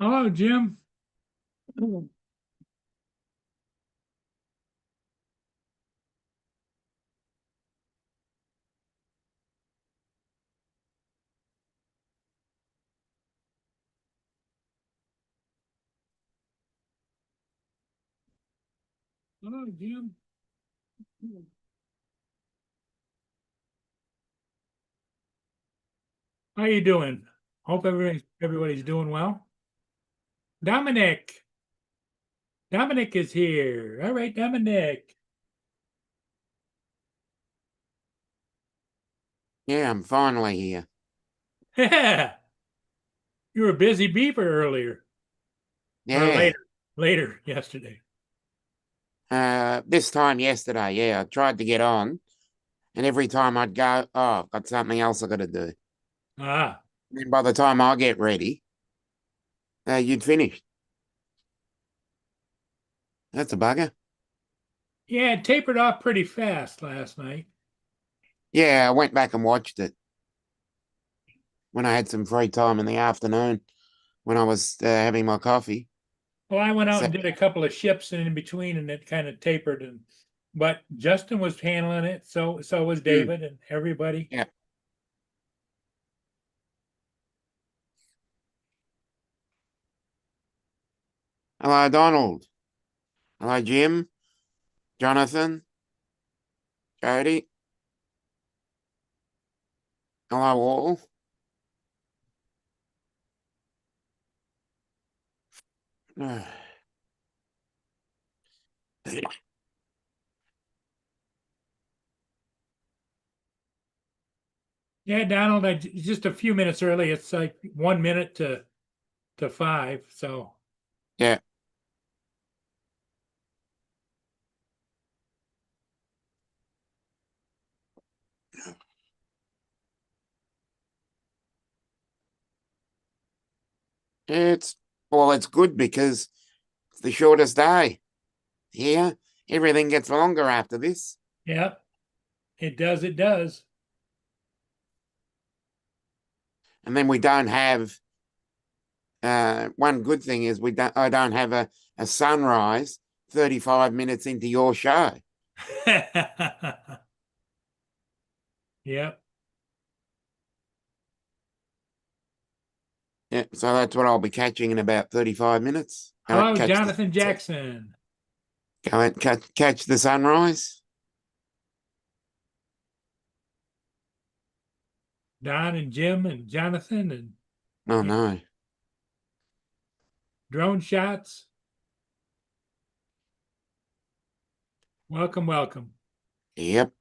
Hello, Jim. Hello, Jim. How you doing? Hope everybody's doing well. Dominic. Dominic is here. All right, Dominic. Yeah, I'm finally here. Yeah, you were a busy beaver earlier or Yeah. later yesterday. This time yesterday, yeah, I tried to get on, and every time I'd go, oh, I've got something else I got to do. Ah, And by the time I get ready, you'd finished. That's a bugger. yeah, it tapered off pretty fast last night. Yeah, I went back and watched it when I had some free time in the afternoon when I was having my coffee. Well, I went out So, and did a couple of ships in between, and it kind of tapered. But Justin was handling it. So was mm, David and everybody. yeah. Hello, Donald. Hello, Jim. Jonathan. Jody. Hello, all. Yeah, Donald, just a few minutes early. It's like 1 minute to five. So Yeah, it's it's good because it's the shortest day. Yeah, everything gets longer after this. yeah, it does. It does. And then we don't have one good thing is we don't I don't have a sunrise 35 minutes into your show. Yep. Yeah, so that's what I'll be catching in about 35 minutes. Hello, Jonathan Jackson, Go and catch the sunrise. Don and Jim and Jonathan and Oh yeah, no. drone shots. Welcome, welcome. Yep.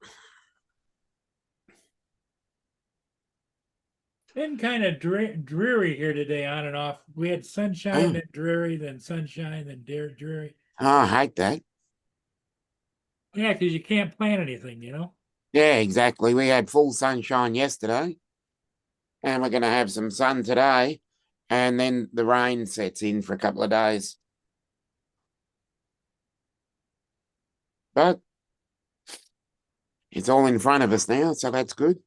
Been kind of dreary here today, on and off. We had sunshine, Oh, then dreary, then sunshine, then dreary. I hate that. Yeah, because you can't plan anything. Yeah, exactly. We had full sunshine yesterday, and we're going to have some sun today, and then the rain sets in for a couple of days. But it's all in front of us now, so that's good.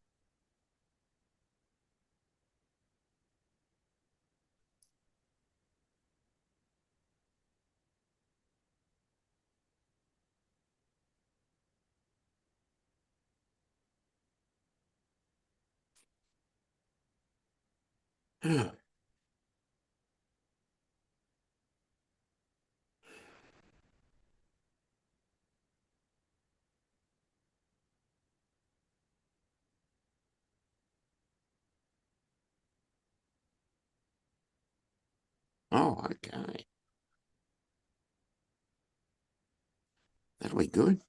Oh, okay. That'll be good.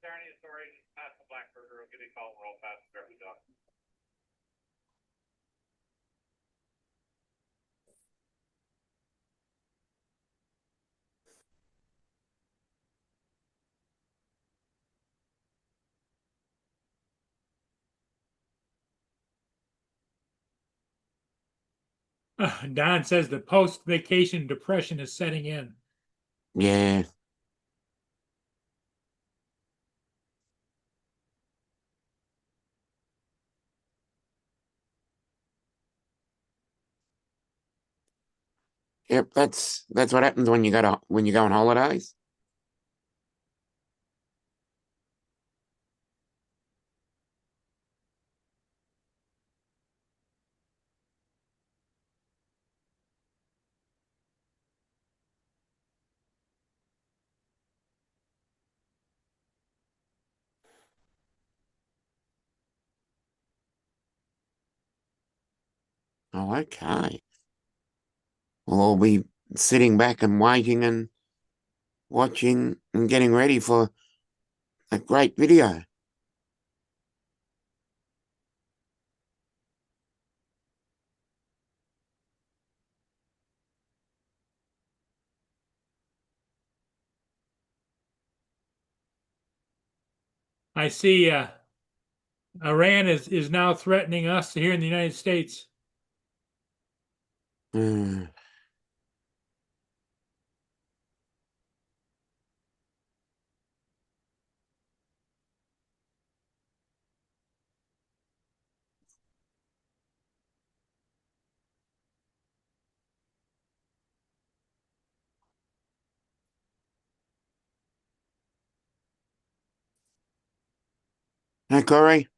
Darnie, sorry, past the Blackburger. I'll get a call roll past the Beverly Dog. Don says the post-vacation depression is setting in. Yeah. Yep, that's what happens when you go on holidays. Oh, okay. Well, I'll be sitting back and waiting and watching and getting ready for a great video. I see Iran is now threatening us here in the United States. Hmm. Hey, Corey.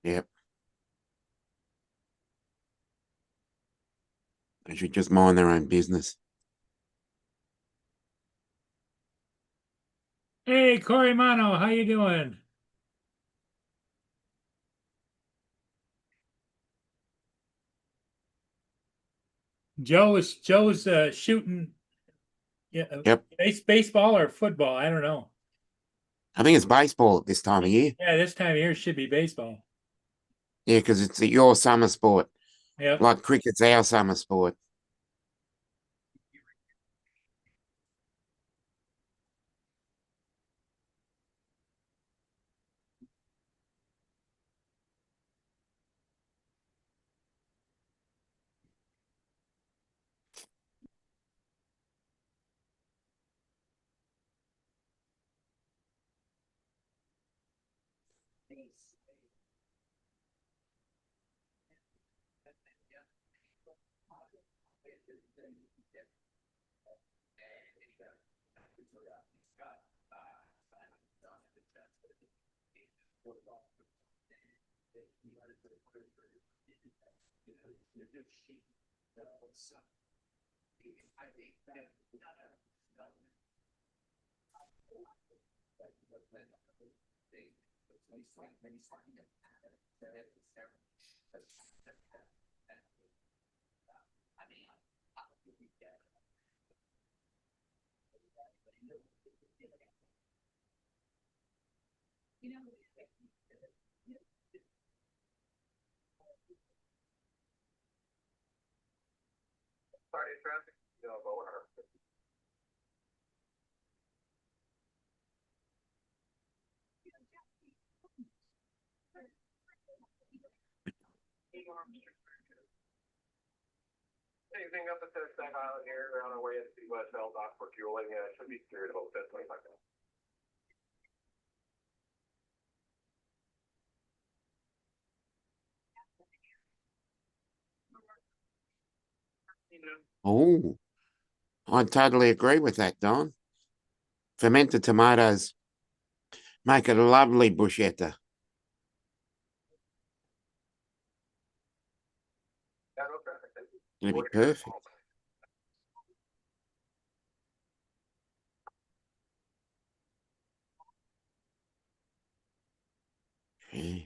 Yep. They should just mind their own business. Hey, Corey Mano, how you doing? Joe's shooting, yeah, Yep. baseball or football. I don't know. I think it's baseball at this time of year. Yeah, this time of year should be baseball. Yeah, because it's your summer sport. Yep. Like cricket's our summer sport. Anything up at the Stack Island here on our way into West Bell Dock for fueling, should be secured about 25 minutes. Oh, I totally agree with that, Don. Fermented tomatoes make a lovely bruschetta. Yeah, no traffic. Thank you. It'd be perfect. Yeah.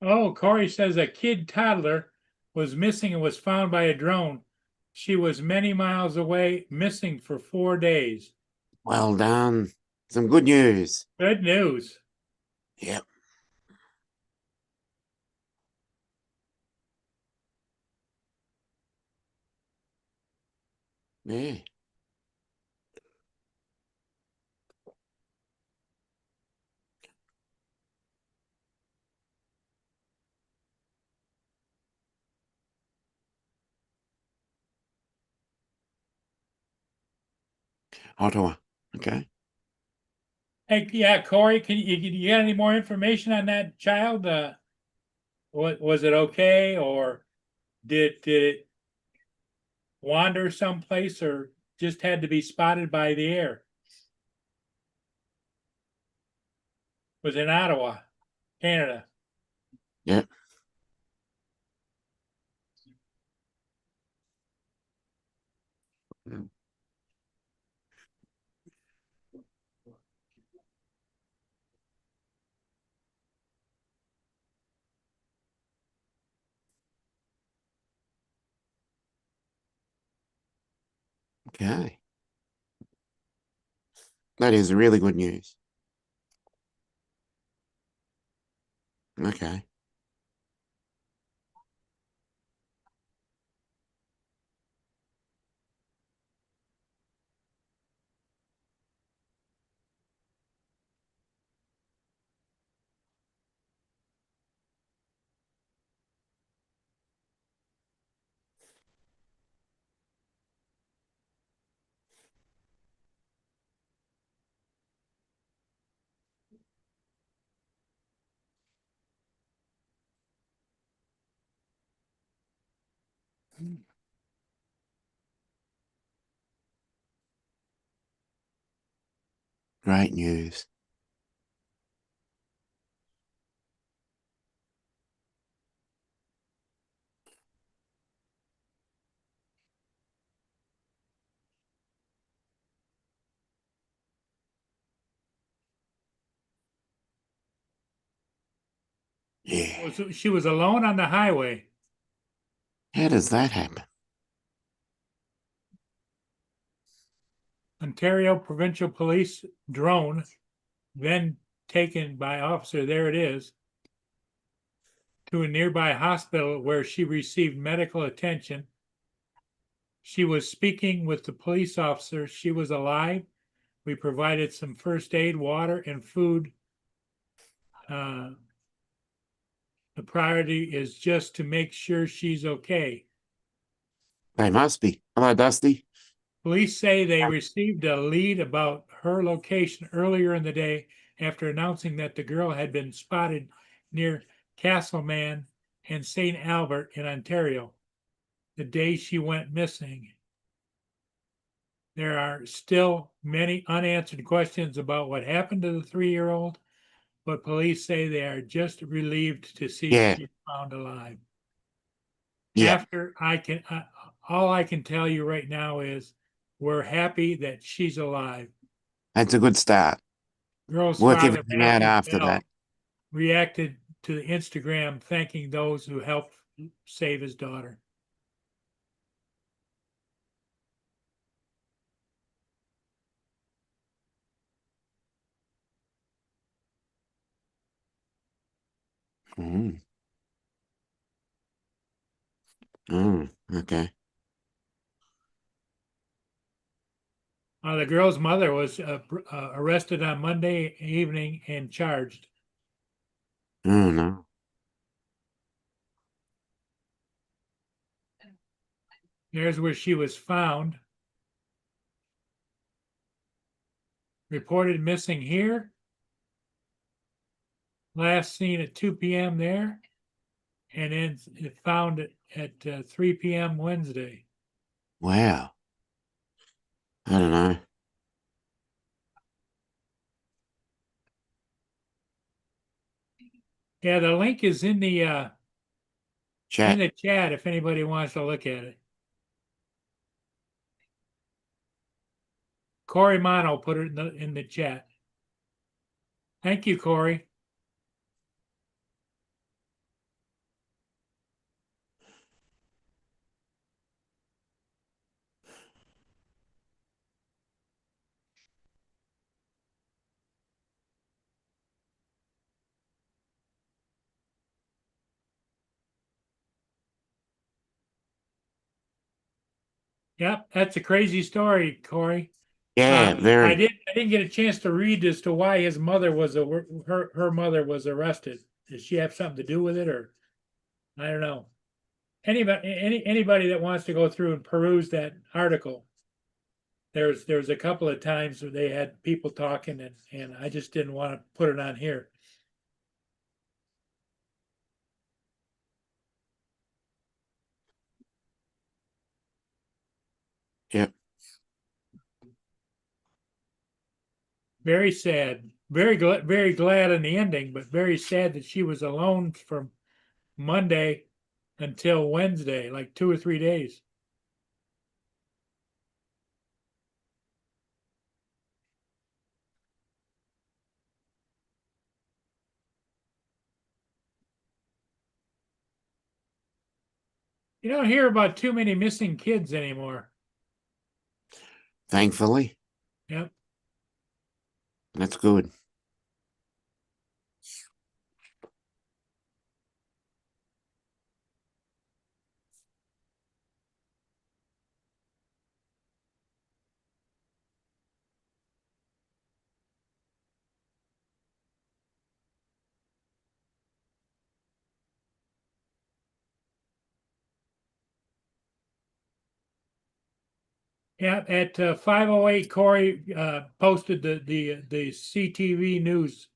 Oh, Corey says a kid toddler was missing and was found by a drone. She was many miles away, missing for 4 days. Well done. Some good news. Good news. Yep. Yeah. Ottawa. Okay. Hey, yeah, Corey, you got any more information on that child? What was it okay, or did it wander someplace, or just had to be spotted by the air? Was in Ottawa, Canada. Yep. Okay. That is really good news. Okay. Great news. Yeah. She was alone on the highway. How does that happen? Ontario Provincial Police drone, then taken by officer, there it is, to a nearby hospital where she received medical attention. She was speaking with the police officer. She was alive. We provided some first aid, water, and food. The priority is just to make sure she's okay. They must be. Hello, Dusty. Police say they received a lead about her location earlier in the day after announcing that the girl had been spotted near Castleman and St. Albert in Ontario the day she went missing. There are still many unanswered questions about what happened to the 3-year-old, but police say they are just relieved to see Yeah. she's found alive. Yeah. After all I can tell you right now is we're happy that she's alive. That's a good start. Girl's Work father, everything out Matthew after Bell, that. reacted to the Instagram thanking those who helped save his daughter. Mm. Oh, okay. The girl's mother was arrested on Monday evening and charged. Oh, no. There's where she was found. Reported missing here. Last seen at 2 p.m. there. And then it found at 3 p.m. Wednesday. Wow. I don't know. Yeah, the link is in the Chat. chat if anybody wants to look at it. Corey Mono put it in the chat. Thank you, Corey. Yep, that's a crazy story, Corey. Yeah, I very. didn't get a chance to read as to why his mother was her mother was arrested. Does she have something to do with it, or I don't know. Anybody that wants to go through and peruse that article, there's a couple of times where they had people talking, and I just didn't want to put it on here. Yep. Very sad. Very glad in the ending, but very sad that she was alone from Monday until Wednesday, like 2 or 3 days. You don't hear about too many missing kids anymore. Thankfully, Yep. that's good. Yeah, at 5:08, Corey posted the CTV news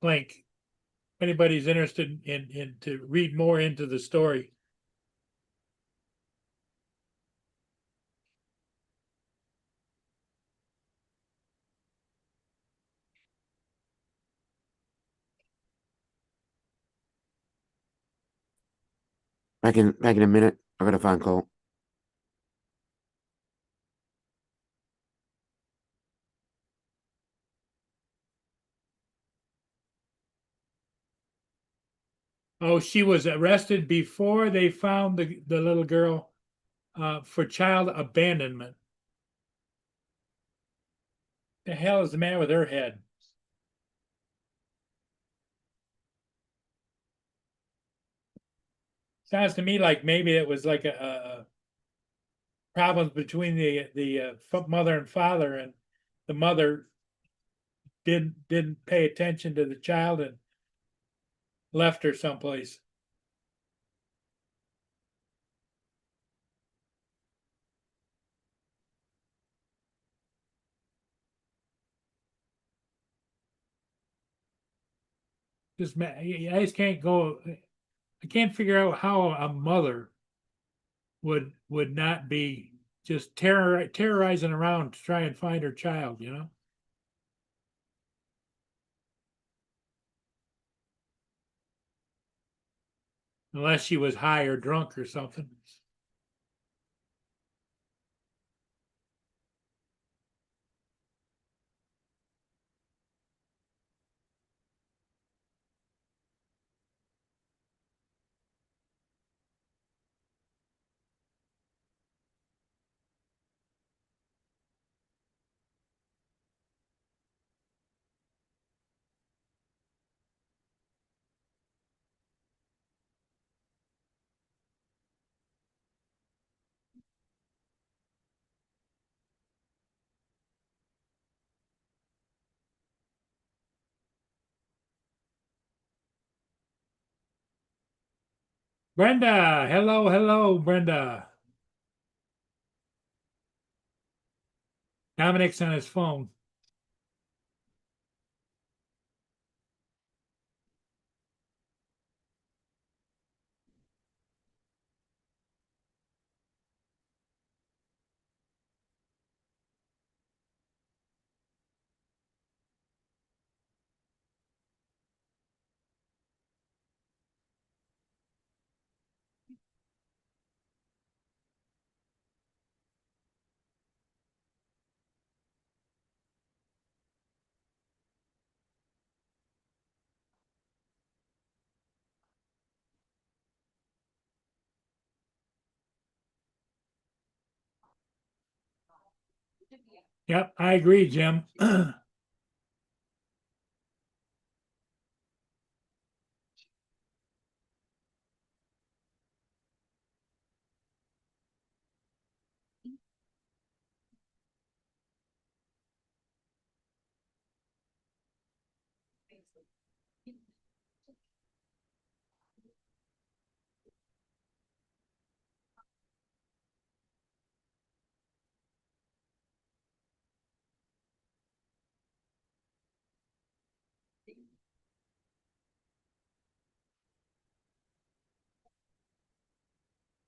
link. If anybody's interested in to read more into the story. Back in a minute. I got a phone call. Oh, she was arrested before they found the little girl for child abandonment. The hell is the matter with her head? Sounds to me like maybe it was like a problems between the mother and father, and the mother didn't pay attention to the child and left her someplace. Just I just can't go. I can't figure out how a mother would not be just terrorizing around to try and find her child. Unless she was high or drunk or something. Brenda, hello, Brenda. Dominic's on his phone. Yep, I agree, Jim.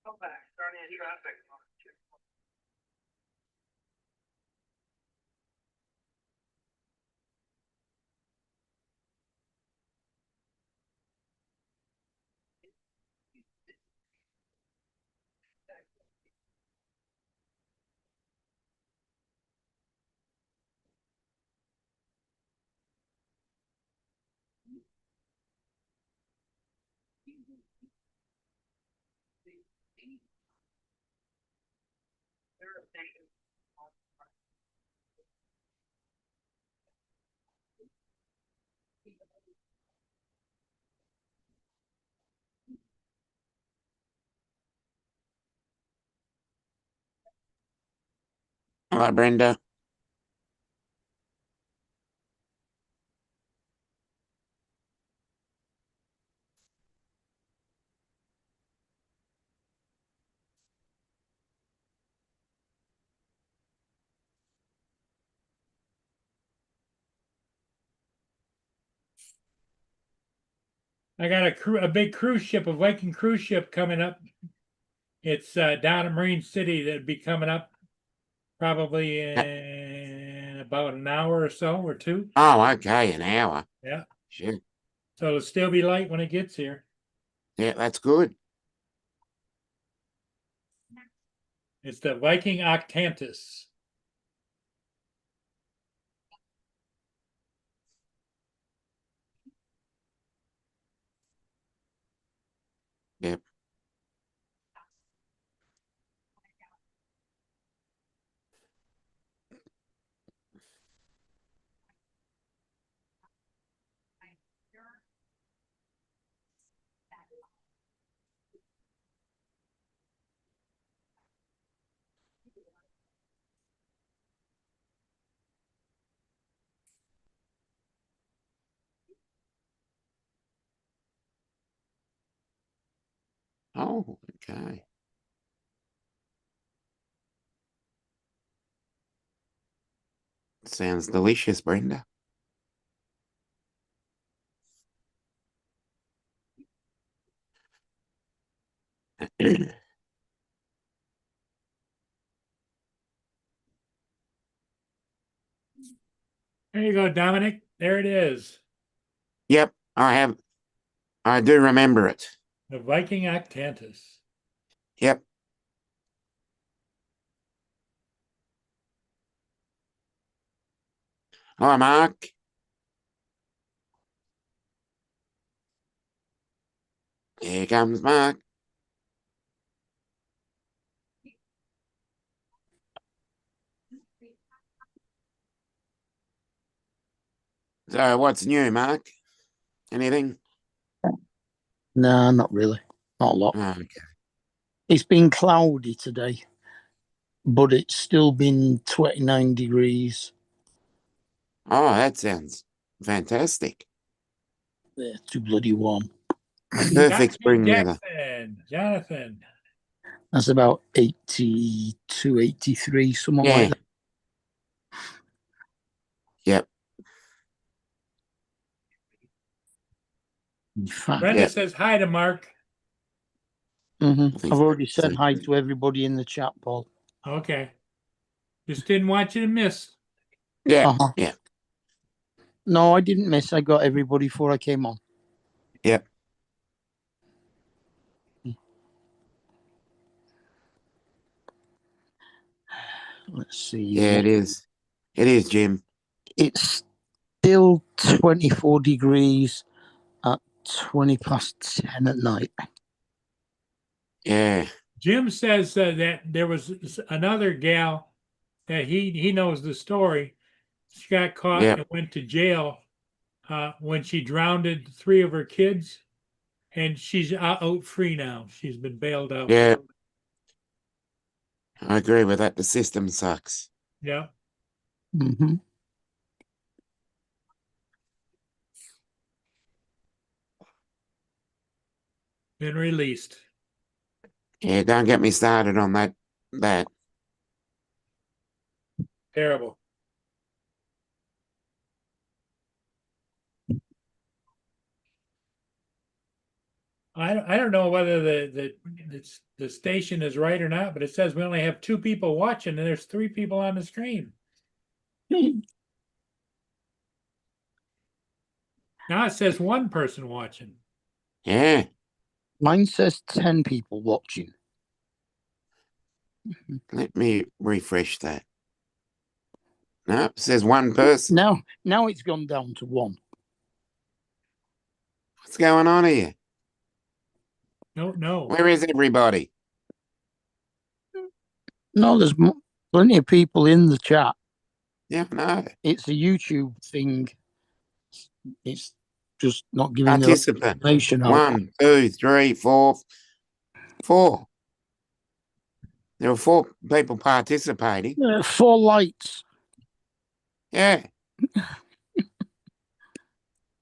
Come back, starting in traffic. Hello, Brenda. I got a big cruise ship, a Viking cruise ship coming up. It's down in Marine City that'd be coming up probably in about an hour or so or two. Oh, okay, an hour. Yeah. Shit. So it'll still be light when it gets here. Yeah, that's good. It's the Viking Octantis. Yep. Oh, okay. Sounds delicious, Brenda. There you go, Dominic. There it is. Yep, I do remember it. The Viking Octantis. Yep. Hi, Mark. Here comes Mark. So, what's new, Mark? Anything? No, not really. Not a lot. Oh, okay. It's been cloudy today, but it's still been 29 degrees. Oh, that sounds fantastic. Yeah, too bloody warm. Perfect spring weather. Jonathan. That's about 82, 83, something like Yeah. that. Yep. In fact, Brenda Yep. says hi to Mark. I've already said so. hi to everybody in the chat, Paul. Okay. Just didn't want you to miss. Yeah. Uh-huh. Yeah. No, I didn't miss. I got everybody before I came on. Yep. Let's see. Yeah, it is. It is, Jim. It's still 24 degrees at 20 past 10 at night. Yeah. Jim says that there was another gal that he knows the story. She got caught Yep. and went to jail when she drowned 3 of her kids, and she's out free now. She's been bailed out. Yeah. I agree with that. The system sucks. Yeah. Mm-hmm. Been released. Yeah, don't get me started on that. Terrible. I don't know whether the station is right or not, but it says we only have 2 people watching and there's 3 people on the stream. Now it says 1 person watching. Yeah. Mine says 10 people watching. Let me refresh that. No, it says 1 person. Now it's gone down to 1. What's going on here? No. Where is everybody? No, there's plenty of people in the chat. Yeah, no. It's a YouTube thing. It's just not giving the Participant. information out. 1, 2, 3, 4. 4. There were 4 people participating. 4 lights. Yeah.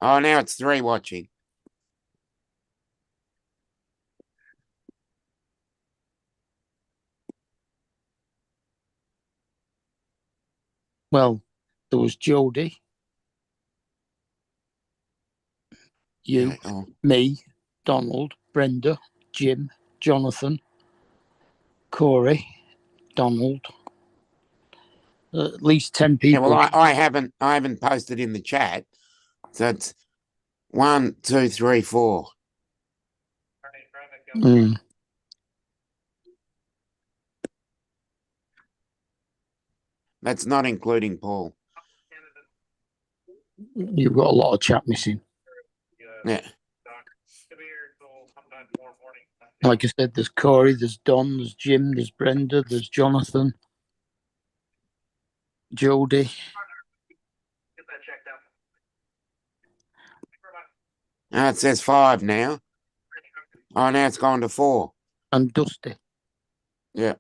Oh, now it's 3 watching. Well, there was Jody, you, Yeah, oh, me, Donald, Brenda, Jim, Jonathan, Corey, Donald. At least 10 yeah, people. well, I haven't posted in the chat. So it's 1, 2, 3, 4. Mm. That's not including Paul. You've got a lot of chat missing. Yeah. Like I said, there's Corey, there's Don, there's Jim, there's Brenda, there's Jonathan, Jody. Get that checked out. Oh, it says 5 now. Oh, now it's gone to 4. And Dusty. Yeah.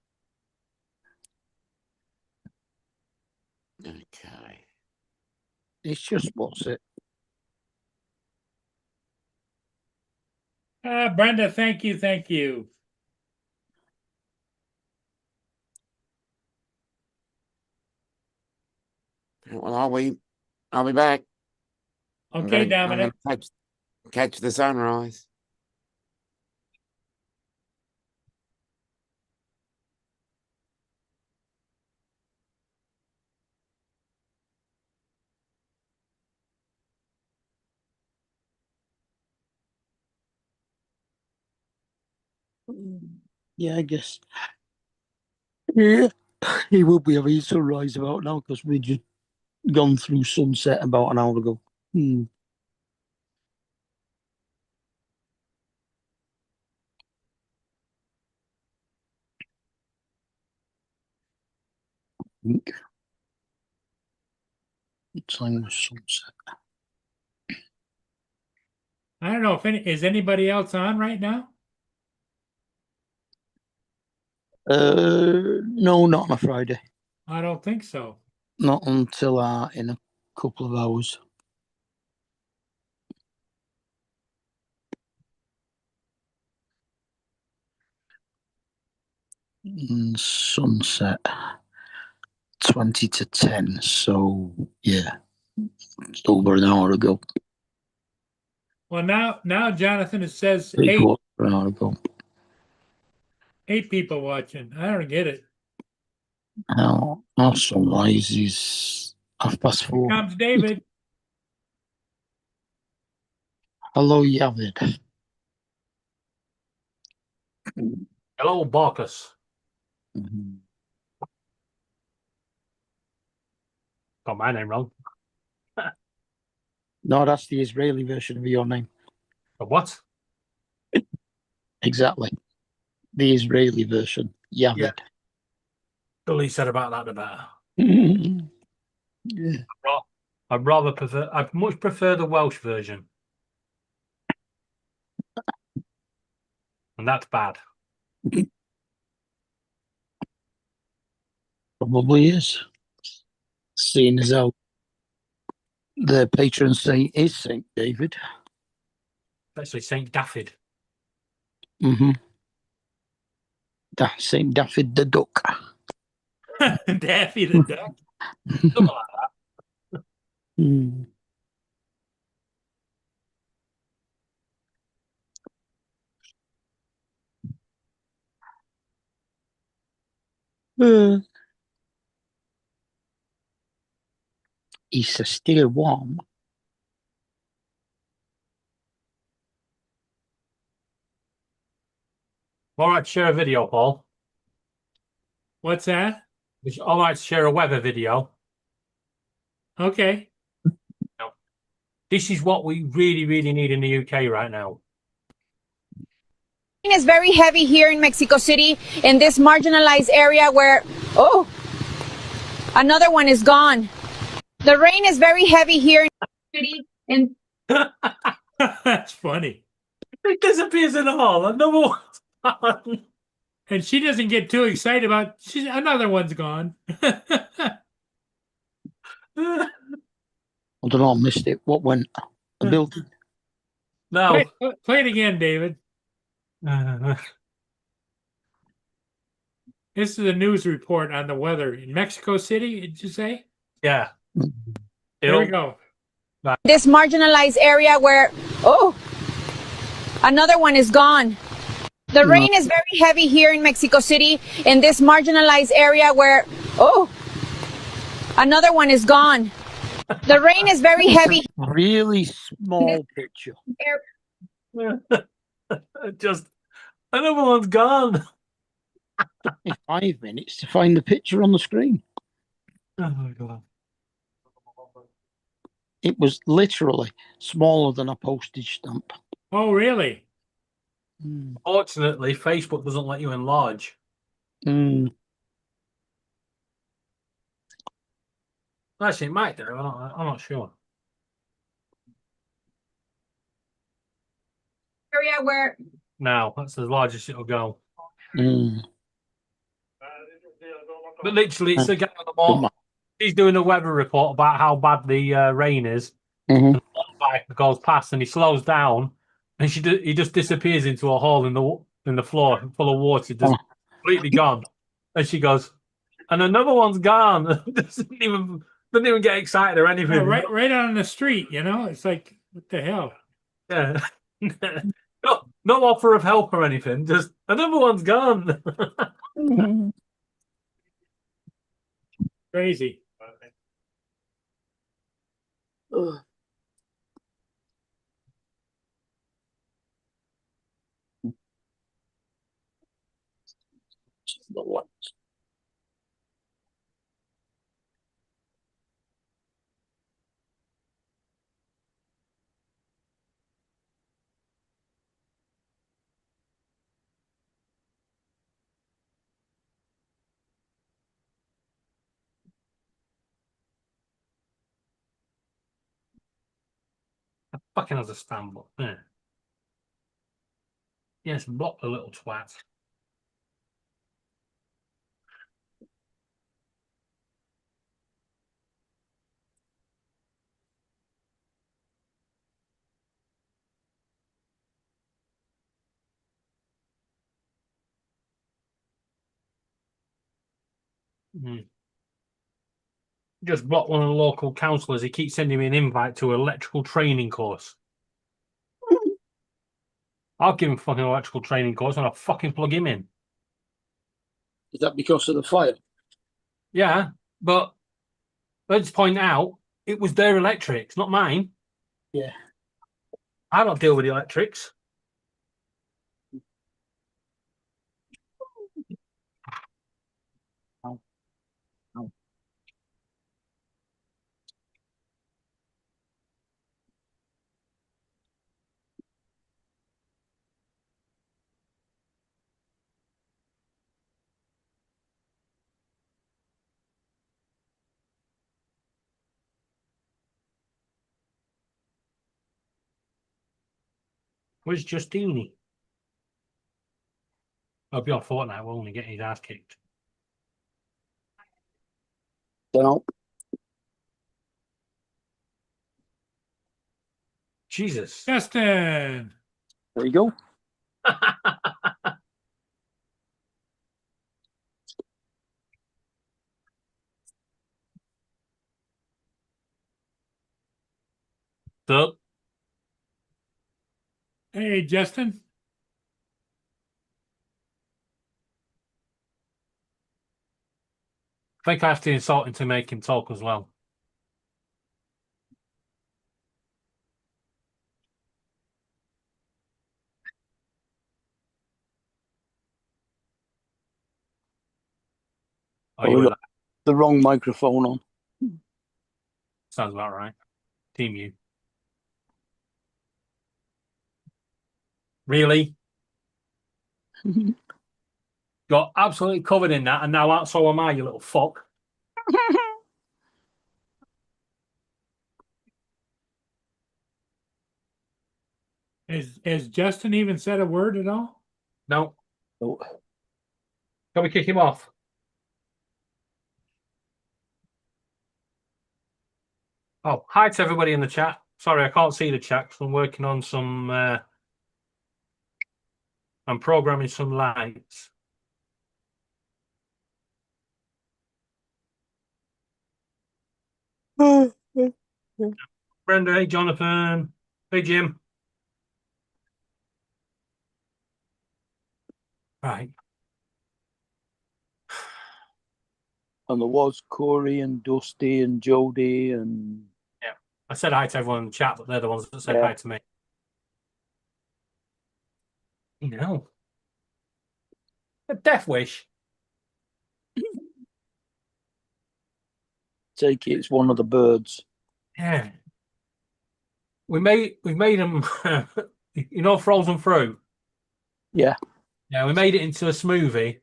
Okay. It's just what's it? Brenda, thank you. Well, I'll be back. Okay, I'm Dominic. gonna catch the sunrise. Yeah, I guess. Yeah, he will be having sunrise about now because we just gone through sunset about an hour ago. What time was sunset? I don't know if is anybody else on right now? No, not on a Friday. I don't think so. Not until in a couple of hours. Sunset 20 to 10. So yeah, it's over an hour ago. Well, now Jonathan, it says 8 8 an hour ago. 8 people watching. I don't get it. Now our sunrise is 4:30. Here comes David. Hello, Yavid. Hello, Barkus. Mhm. Got my name wrong. No, that's the Israeli version of your name. But what? Exactly. The Israeli version. Yavid. Yeah. The least said about that, the better. Yeah. I much prefer the Welsh version. And that's bad. Probably is. Seeing as how their patron saint is Saint David. Especially St. Daffyd. Mm-hmm. St. Daffy the Duck. Daffy the Duck. Something like Mm. It's still warm. All right, share a video, Paul. What's that? It's all right to share a weather video. Okay. This is what we really, really need in the UK right now. Is very heavy here in Mexico City in this marginalized area where another one is gone. The rain is very heavy here in city and That's funny. It disappears in the hall. Another one's gone. And she doesn't get too excited about another one's gone. I don't know, I missed it. What went? The building. No. Play it again, David. This is a news report on the weather in Mexico City, did you say? Yeah. Here we go. this marginalized area where another one is gone. The rain is very heavy here in Mexico City in this marginalized area where another one is gone. The rain is very heavy. Really small picture. Just another one's gone. 5 minutes to find the picture on the screen. Oh my god. It was literally smaller than a postage stamp. Oh, really? Fortunately, Facebook doesn't let you enlarge. Mm. Actually, it might do. I'm not sure. Area where No, that's as large as it'll go. Mm. But literally, it's the guy on the ball. He's doing a weather report about how bad the rain is. Mm-hmm. And the bike goes past, and he slows down, and he just disappears into a hole in the floor full of water, just completely gone. And she goes, and another one's gone. doesn't even get excited or anything. Yeah, right on the street, you know? It's like, what the hell? Yeah. No offer of help or anything. Just another one's gone. Crazy. Fucking has a stand up. Yeah. Yes, block the little twat. Just block one of the local councillors. He keeps sending me an invite to an electrical training course. I'll give him a fucking electrical training course and I'll fucking plug him in. Is that because of the fire? Yeah, but let's point out it was their electrics, not mine. Yeah. I don't deal with the electrics. Where's Justini? I'll be on Fortnite. We'll only get his ass kicked. No. Jesus. Justin. There you go. So, Hey, Justin. I think I have to insult him to make him talk as well. Oh, we got the wrong microphone on. Sounds about right. Team you. Really? Got absolutely covered in that, and now so am I, you little fuck. Has Justin even said a word at all? No. Oh, Can we kick him off? Oh, hi to everybody in the chat. Sorry, I can't see the chat because I'm working on some. I'm programming some lights. Brenda, hey Jonathan, hey Jim. Right. and there was Corey and Dusty and Jody and I said hi to everyone in the chat, but they're the ones that said Yeah. hi to me. You know, a death wish. take it, it's one of the birds. Yeah. We've made them. You know, frozen fruit. Yeah. Yeah, we made it into a smoothie,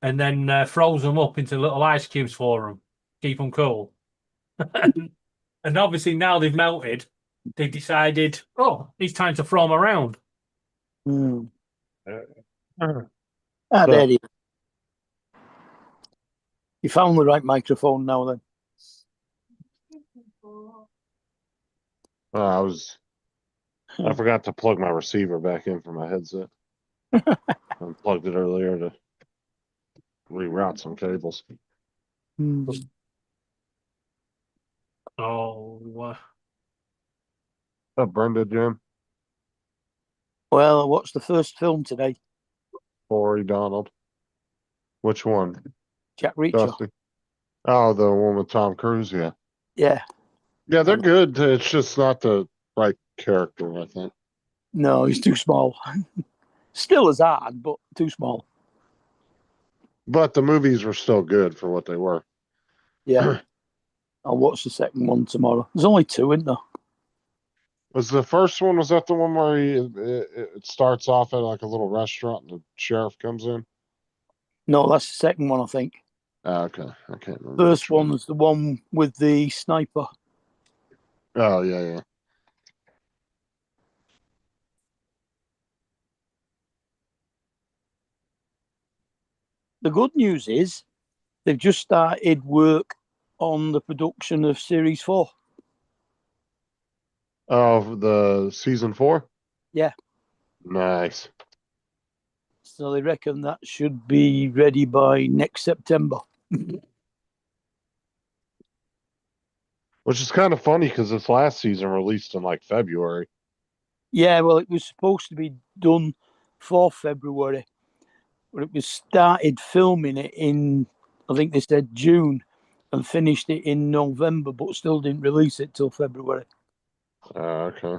and then froze them up into little ice cubes for them, keep them cool. And obviously now they've melted, they decided, oh, it's time to throw them around. Mm. Uh, There he is. You found the right microphone now then. I forgot to plug my receiver back in for my headset. Unplugged it earlier to reroute some cables. Mm. Oh, Brenda, Jim, Well, I watched the first film today, Corey, Donald. Which one? Jack Reacher. Dusty. Oh, the one with Tom Cruise. Yeah, Yeah. yeah, they're good. It's just not the right character, I think. No, he's too small. Still as hard, but too small. But the movies were still good for what they were. Yeah. I'll watch the second one tomorrow. There's only two, isn't there? Was the first one? Was that the one where it starts off at like a little restaurant and the sheriff comes in? No, that's the second one, I think. Okay, I can't remember. First one was the one with the sniper. Oh yeah. The good news is they've just started work on the production of Series 4. Of the season 4? Yeah. Nice. So they reckon that should be ready by next September. Which is kind of funny because this last season released in like February. Yeah, well, it was supposed to be done for February, but it was started filming it in, I think they said June, and finished it in November, but still didn't release it till February. Okay.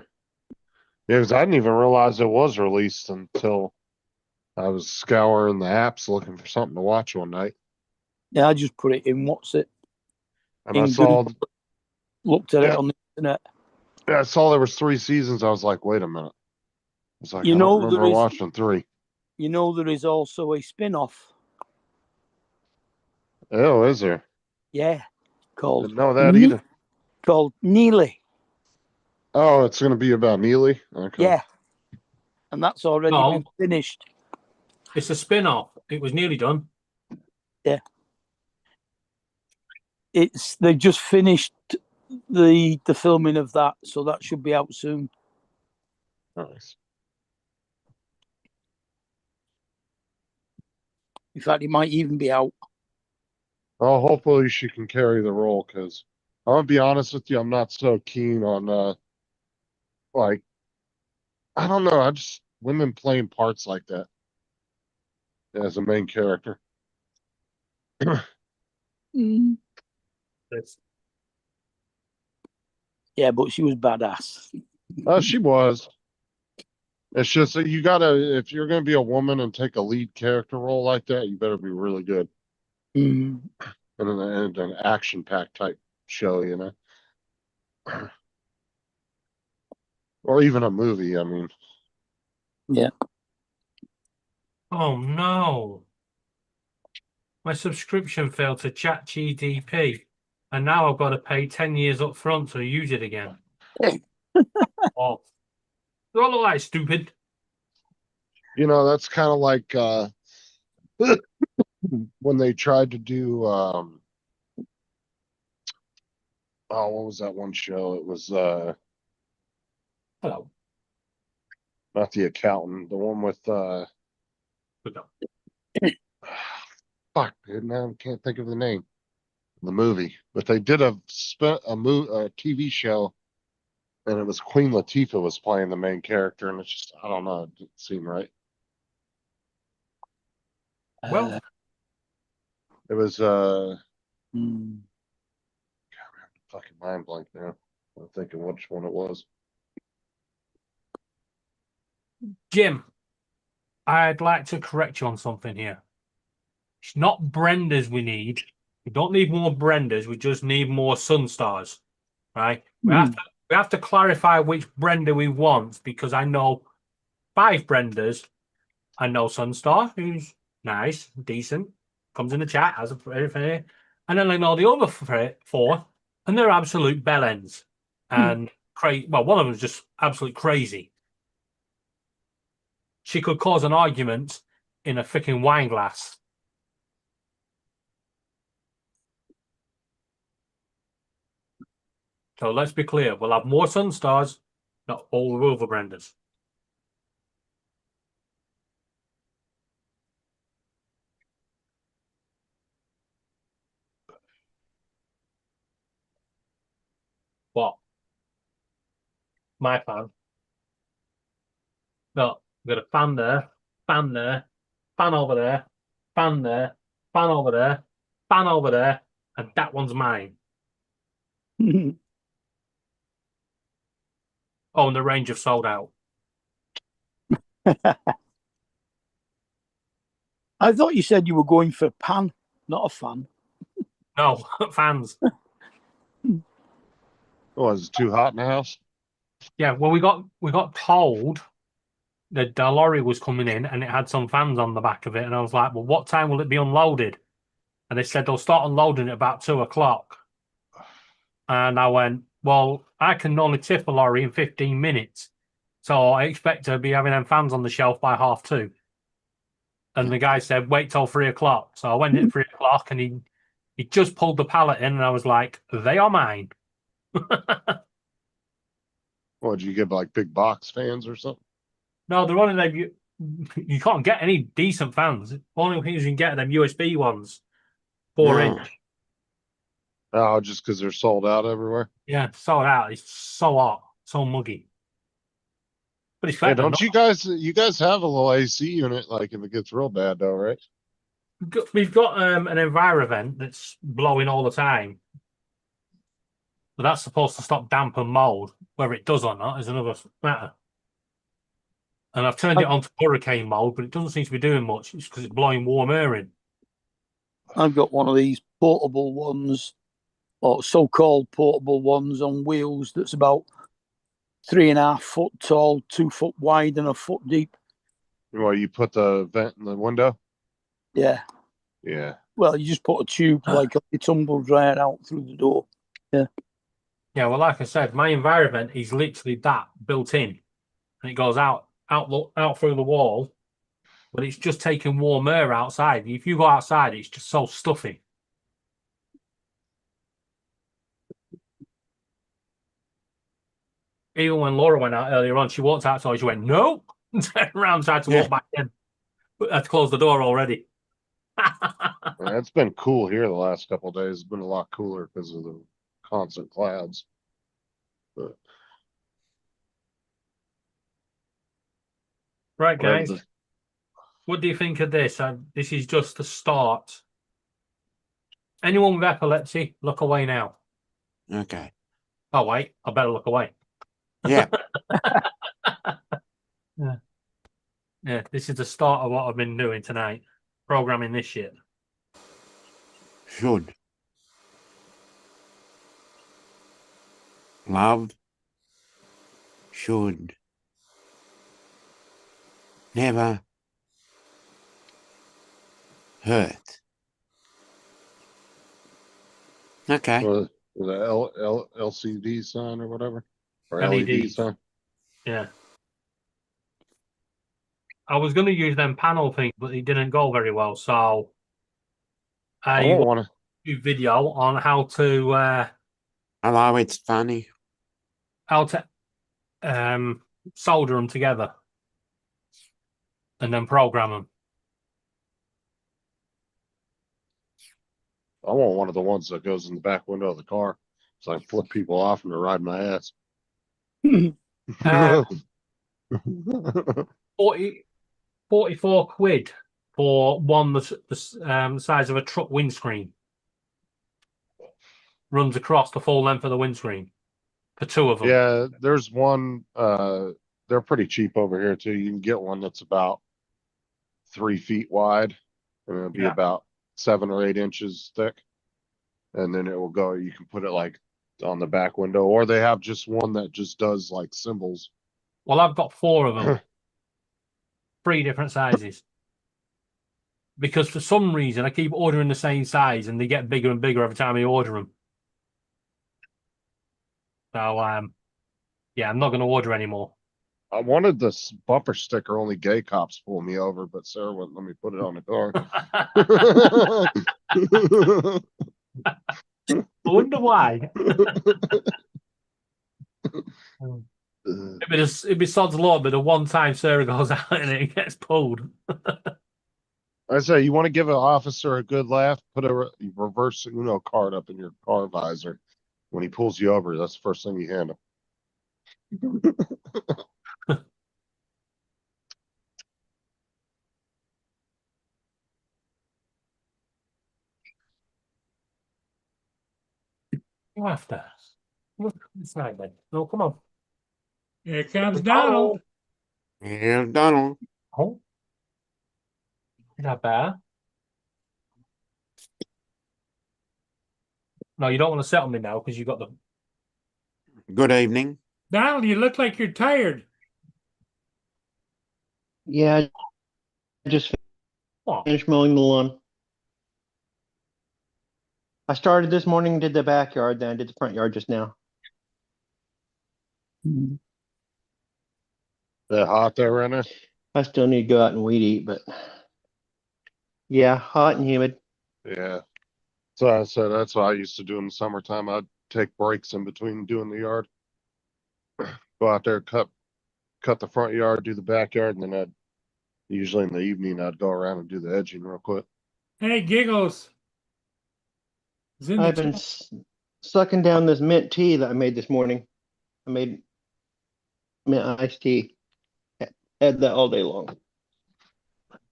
Yeah, because I didn't even realize it was released until I was scouring the apps looking for something to watch one night. Yeah, I just put it in what's it, And in I saw, Google, looked at it Yeah. on the internet. I saw there was 3 seasons. I was like, wait a minute. I was like, You I know, don't remember there is- watching 3. You know, there is also a spin-off. Oh, is there? Yeah, called Didn't know that either. called Neely. Oh, it's going to be about Neely? Okay. Yeah, and that's already No. been finished. it's a spin-off. It was nearly done. They just finished the filming of that, so that should be out soon. Nice. In fact, it might even be out. Well, hopefully she can carry the role because I'm going to be honest with you, I'm not so keen on Like, I don't know. I just women playing parts like that as a main character. Mm. It's- Yeah, but she was badass. She was. It's just that you gotta, if you're gonna be a woman and take a lead character role like that, you better be really good Mm. in an action-packed type show, you know, or even a movie. I mean, Yeah. Oh no. My subscription failed to ChatGDP, and now I've got to pay 10 years up front to use it again. Oh, do I look like stupid? that's kind of like when they tried to do oh, what was that one show? It was Hello. not The Accountant, the one with Good dog. fuck, dude, now I can't think of the name of the movie, but they did a TV show, and it was Queen Latifah was playing the main character, and it's just I don't know, it didn't seem right. Well, It was Mm. fucking mind blank now. I'm thinking which one it was. Jim, I'd like to correct you on something here. It's not Brendas we need. We don't need more Brendas. We just need more Sunstars, right? We have to clarify which Brenda we want because I know 5 Brendas. I know Sunstar, who's nice, decent, comes in the chat, has a very, and then I know the other 4, and they're absolute bellends and crazy. Well, one of them is just absolutely crazy. She could cause an argument in a freaking wine glass. So let's be clear: we'll have more Sunstars, not all the other Brendas. What? My fan. No, we've got a fan there, fan there, fan over there, fan there, fan over there, fan over there, and that one's mine. Oh, and the range have sold out. I thought you said you were going for pan, not a fan. No, fans. Oh, is it too hot in the house? Yeah, well, we got told that the lorry was coming in and it had some fans on the back of it, and I was like, well, what time will it be unloaded? And they said they'll start unloading at about 2 o'clock. And I went, well, I can only tip a lorry in 15 minutes. So I expect to be having them fans on the shelf by 2:30. And the guy said, wait till 3 o'clock. So I went at 3 o'clock and he just pulled the pallet in and I was like, they are mine. What, did you get like big box fans or something? No, they're only like you can't get any decent fans. Only things you can get are them USB ones, 4 inch. Oh, just because they're sold out everywhere. Yeah, sold out. It's so hot, so muggy. But it's Hey, better. don't you guys have a little AC unit, like if it gets real bad though, right? We've got an EnviroVent that's blowing all the time. But that's supposed to stop damp and mold. Whether it does or not is another matter. And I've turned it on to hurricane mode, but it doesn't seem to be doing much. It's because it's blowing warm air in. I've got one of these portable ones, or so-called portable ones on wheels that's about 3.5 foot tall, 2 foot wide, and a foot deep. Well, you put the vent in the window. Yeah. Yeah. Well, you just put a tube like it tumbles right out through the door. Yeah. Yeah, well, like I said, my EnviroVent is literally that built in, and it goes out through the wall, but it's just taking warm air outside. If you go outside, it's just so stuffy. Even when Laura went out earlier on, she walked outside. She went, "No," and turned around, tried to walk back in, but I had to close the door already. It's been cool here the last couple of days. It's been a lot cooler because of the constant clouds. But Right, Whatever guys. the- What do you think of this? This is just the start. Anyone with epilepsy, look away now. Okay. Oh, wait. I better look away. Yeah. Yeah, this is the start of what I've been doing tonight. Programming this shit. Should. Love. Should. Never. Hurt. Okay. or the LCD sign or whatever, or LED LEDs. sign. Yeah. I was going to use them panel things, but it didn't go very well. So I I don't want want to. to do video on Hello, it's funny. how to solder them together and then program them. I want one of the ones that goes in the back window of the car, so I can flip people off and they're riding my ass. Uh, 44 quid for one the size of a truck windscreen. Runs across the full length of the windscreen for two of them. Yeah, there's one. They're pretty cheap over here too. You can get one that's about 3 feet wide, and it'll be Yeah. about 7 or 8 inches thick. And then it will go. You can put it like on the back window, or they have just one that just does like symbols. Well, I've got 4 of them, 3 different sizes. Because for some reason I keep ordering the same size, and they get bigger and bigger every time I order them. So yeah, I'm not going to order anymore. I wanted this bumper sticker. Only gay cops pull me over, but Sarah wouldn't let me put it on the car. I wonder why. It'd be sod's law, but the one time Sarah goes out and it gets pulled. I say, you want to give an officer a good laugh, put a reverse Uno card up in your car visor. When he pulls you over, that's the first thing you hand him. After. Look inside then. No, come on. Here comes Donald. Yeah, Donald. Oh. Is that better? No, you don't want to settle me now because you got the. Good evening. Donald, you look like you're tired. Yeah, I just What? finished mowing the lawn. I started this morning, did the backyard, then I did the front yard just now. That hot there right now? I still need to go out and weed eat, but yeah, hot and humid. Yeah. So I said that's what I used to do in the summertime. I'd take breaks in between doing the yard. Go out there, cut the front yard, do the backyard, and then I'd usually in the evening I'd go around and do the edging real quick. Hey, Giggles. Is in the I've been chat. sucking down this mint tea that I made this morning. I made mint iced tea. Had that all day long.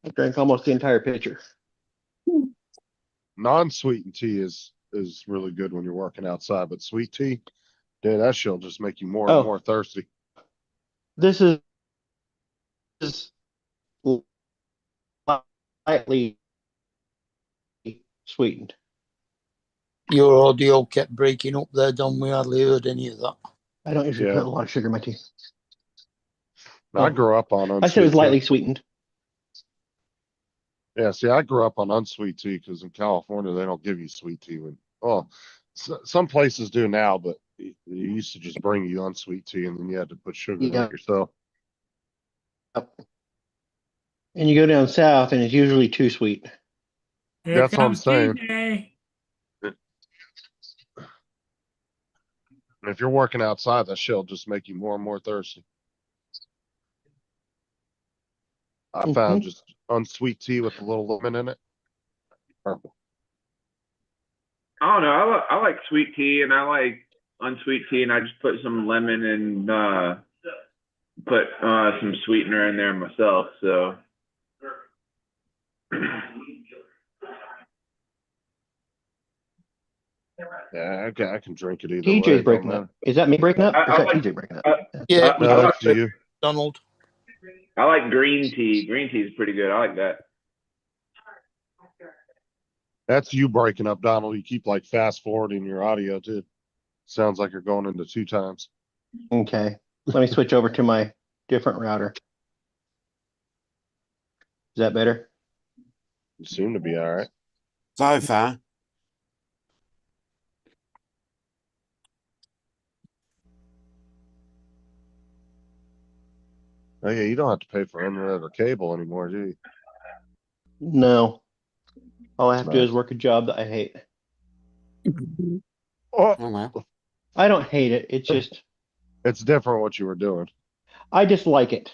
I drank almost the entire pitcher. Non-sweetened tea is really good when you're working outside, but sweet tea, dude, that shit'll just make you more Oh. and more thirsty. This is slightly sweetened. Your audio kept breaking up there, Don. We hardly heard any of that. I don't usually Yeah. put a lot of sugar in my tea. I grew up on I said it was unsweet tea. lightly sweetened. Yeah, see, I grew up on unsweet tea because in California they don't give you sweet tea. Some places do now, but they used to just bring you unsweet tea and then you had to put sugar in Yeah. it yourself. And you go down south and it's usually too sweet. Here That's what I'm comes saying. TJ. And if you're working outside, that shit'll just make you more and more thirsty. I found just unsweet tea with a little lemon in it. Purple. I don't know. I like sweet tea and I like unsweet tea, and I just put some lemon and put some sweetener in there myself. So Yeah, I can drink it either TJ's way. Don't breaking matter. up. Is that me breaking up? Or is I that like- TJ breaking up? Yeah, I- we No, I that's like- you. Donald. I like green tea. Green tea is pretty good. I like that. That's you breaking up, Donald. You keep like fast forwarding your audio too. Sounds like you're going into 2 times. Okay. Let me switch over to my different router. Is that better? You seem to be all right. So far. Oh yeah, you don't have to pay for internet or cable anymore, do you? No. All I have to do Nice. is work a job that I hate. Oh, Oh well. I don't hate it. It's just, it's different what you were doing. I just like it.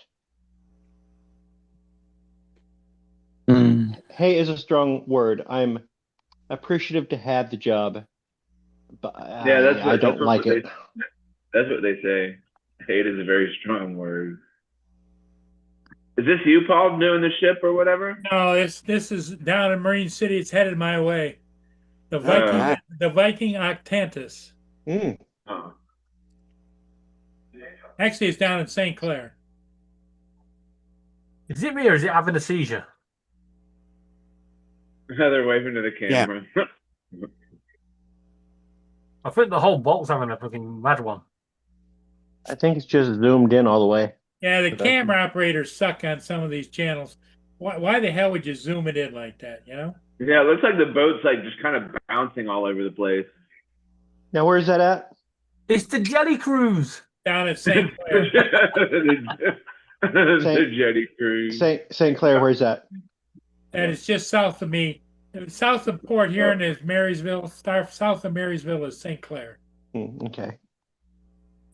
Hate is a strong word. I'm appreciative to have the job, but Yeah, that's I what, don't that's what like they, it. That's what they say. Hate is a very strong word. Is this you, Paul, doing the ship or whatever? No, this is down in Marine City. It's headed my way. The Viking, Uh. the Viking Octantis. Mm. Oh. Actually, it's down in St. Clair. Is it me or is it having a seizure? They're waving to the camera. I think the whole boat's having a fucking mad one. I think it's just zoomed in all the way. Yeah, the Okay. camera operators suck on some of these channels. Why the hell would you zoom it in like that? You know? Yeah, it looks like the boat's like just kind of bouncing all over the place. Now, where's that at? It's the Jelly Cruise. Down at St. Clair. the jetty cruise. St. Clair, where's that? And it's just south of me. South of Port Huron is Marysville. South of Marysville is St. Clair. Okay.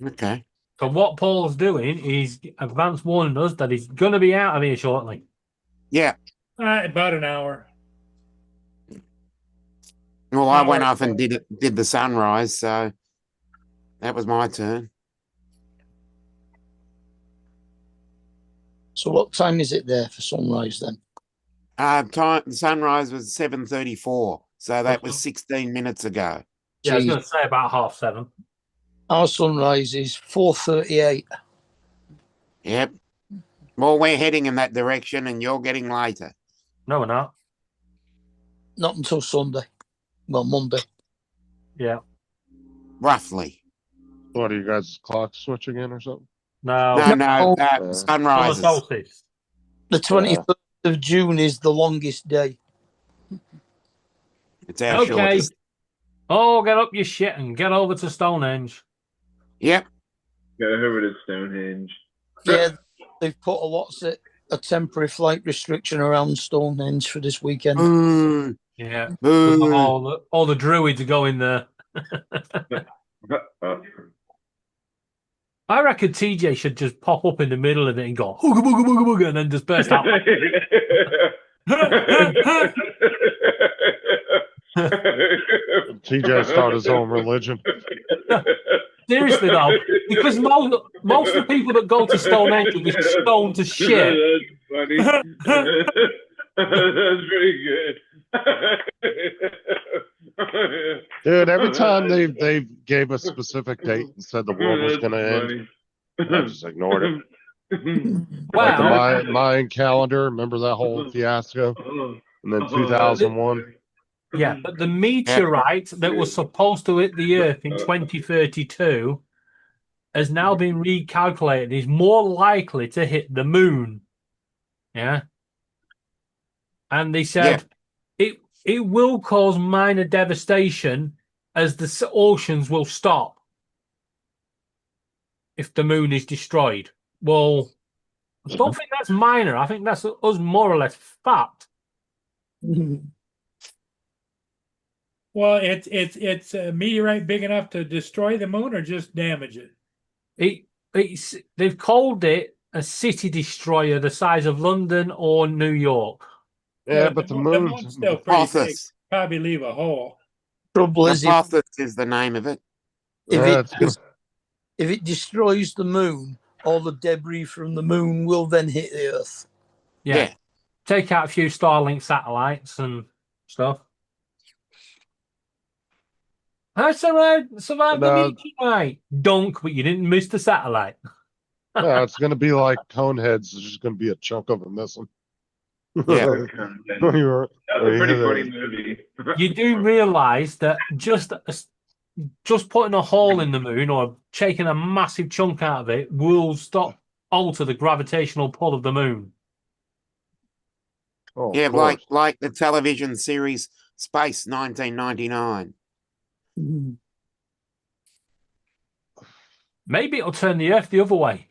Okay. So what Paul's doing is advance warning us that he's going to be out of here shortly. Yeah. About an hour. Well, I No, went it's- off and did the sunrise, so that was my turn. So what time is it there for sunrise then? The sunrise was 7:34, so that was 16 minutes ago. Yeah, I was Jeez. going to say about 7:30. Our sunrise is 4:38. Yep. Well, we're heading in that direction, and you're getting later. No, we're not. Not until Sunday. Well, Monday. Yeah. Roughly. What are you guys clock switching in or something? No. No, Uh, sunrises. Summer solstice. The 21st of June is the longest day. It's our Okay. shortest. Oh, get up your shit and get over to Stonehenge. Yep. Go over to Stonehenge. Yeah, they've put a temporary flight restriction around Stonehenge for this weekend. Boo. Yeah. Boo. All the druids are going there. I reckon TJ should just pop up in the middle of it and go hooga booga booga booga and then just burst out. TJ start his own religion. Seriously though, because most of the people that go to Stonehenge will be stoned to shit. That's funny. That's pretty good. Dude, every time they gave a specific date and said the world was going to end, I just ignored it. Like the Well, Mayan calendar, remember that whole fiasco? And then 2001. yeah, but the meteorite that was supposed to hit the Earth in 2032 has now been recalculated and is more likely to hit the moon. Yeah. And they said it will cause minor devastation as the oceans will stop if the moon is destroyed. Well, I don't think that's minor. I think that's us more or less fact. Well, it's a meteorite big enough to destroy the moon or just damage it. They've called it a city destroyer the size of London or New York. Yeah, but the moon's moon's still pretty big. Apophis. Probably leave a hole. Trouble is, Apophis is the name of it. if That's it destroys the moon, all the debris from the moon will then hit the Earth. Yeah. Take out a few Starlink satellites and stuff. I survived the No. meteor, right? Dunk, but you didn't miss the satellite. Yeah, it's gonna be like Coneheads. There's just gonna be a chunk of them missing. Yeah. When you were- That when was a you pretty hit funny it. movie. You do realize that just putting a hole in the moon or taking a massive chunk out of it will alter the gravitational pull of the moon. Oh, of Yeah, course. like the television series Space 1999. Maybe it'll turn the Earth the other way.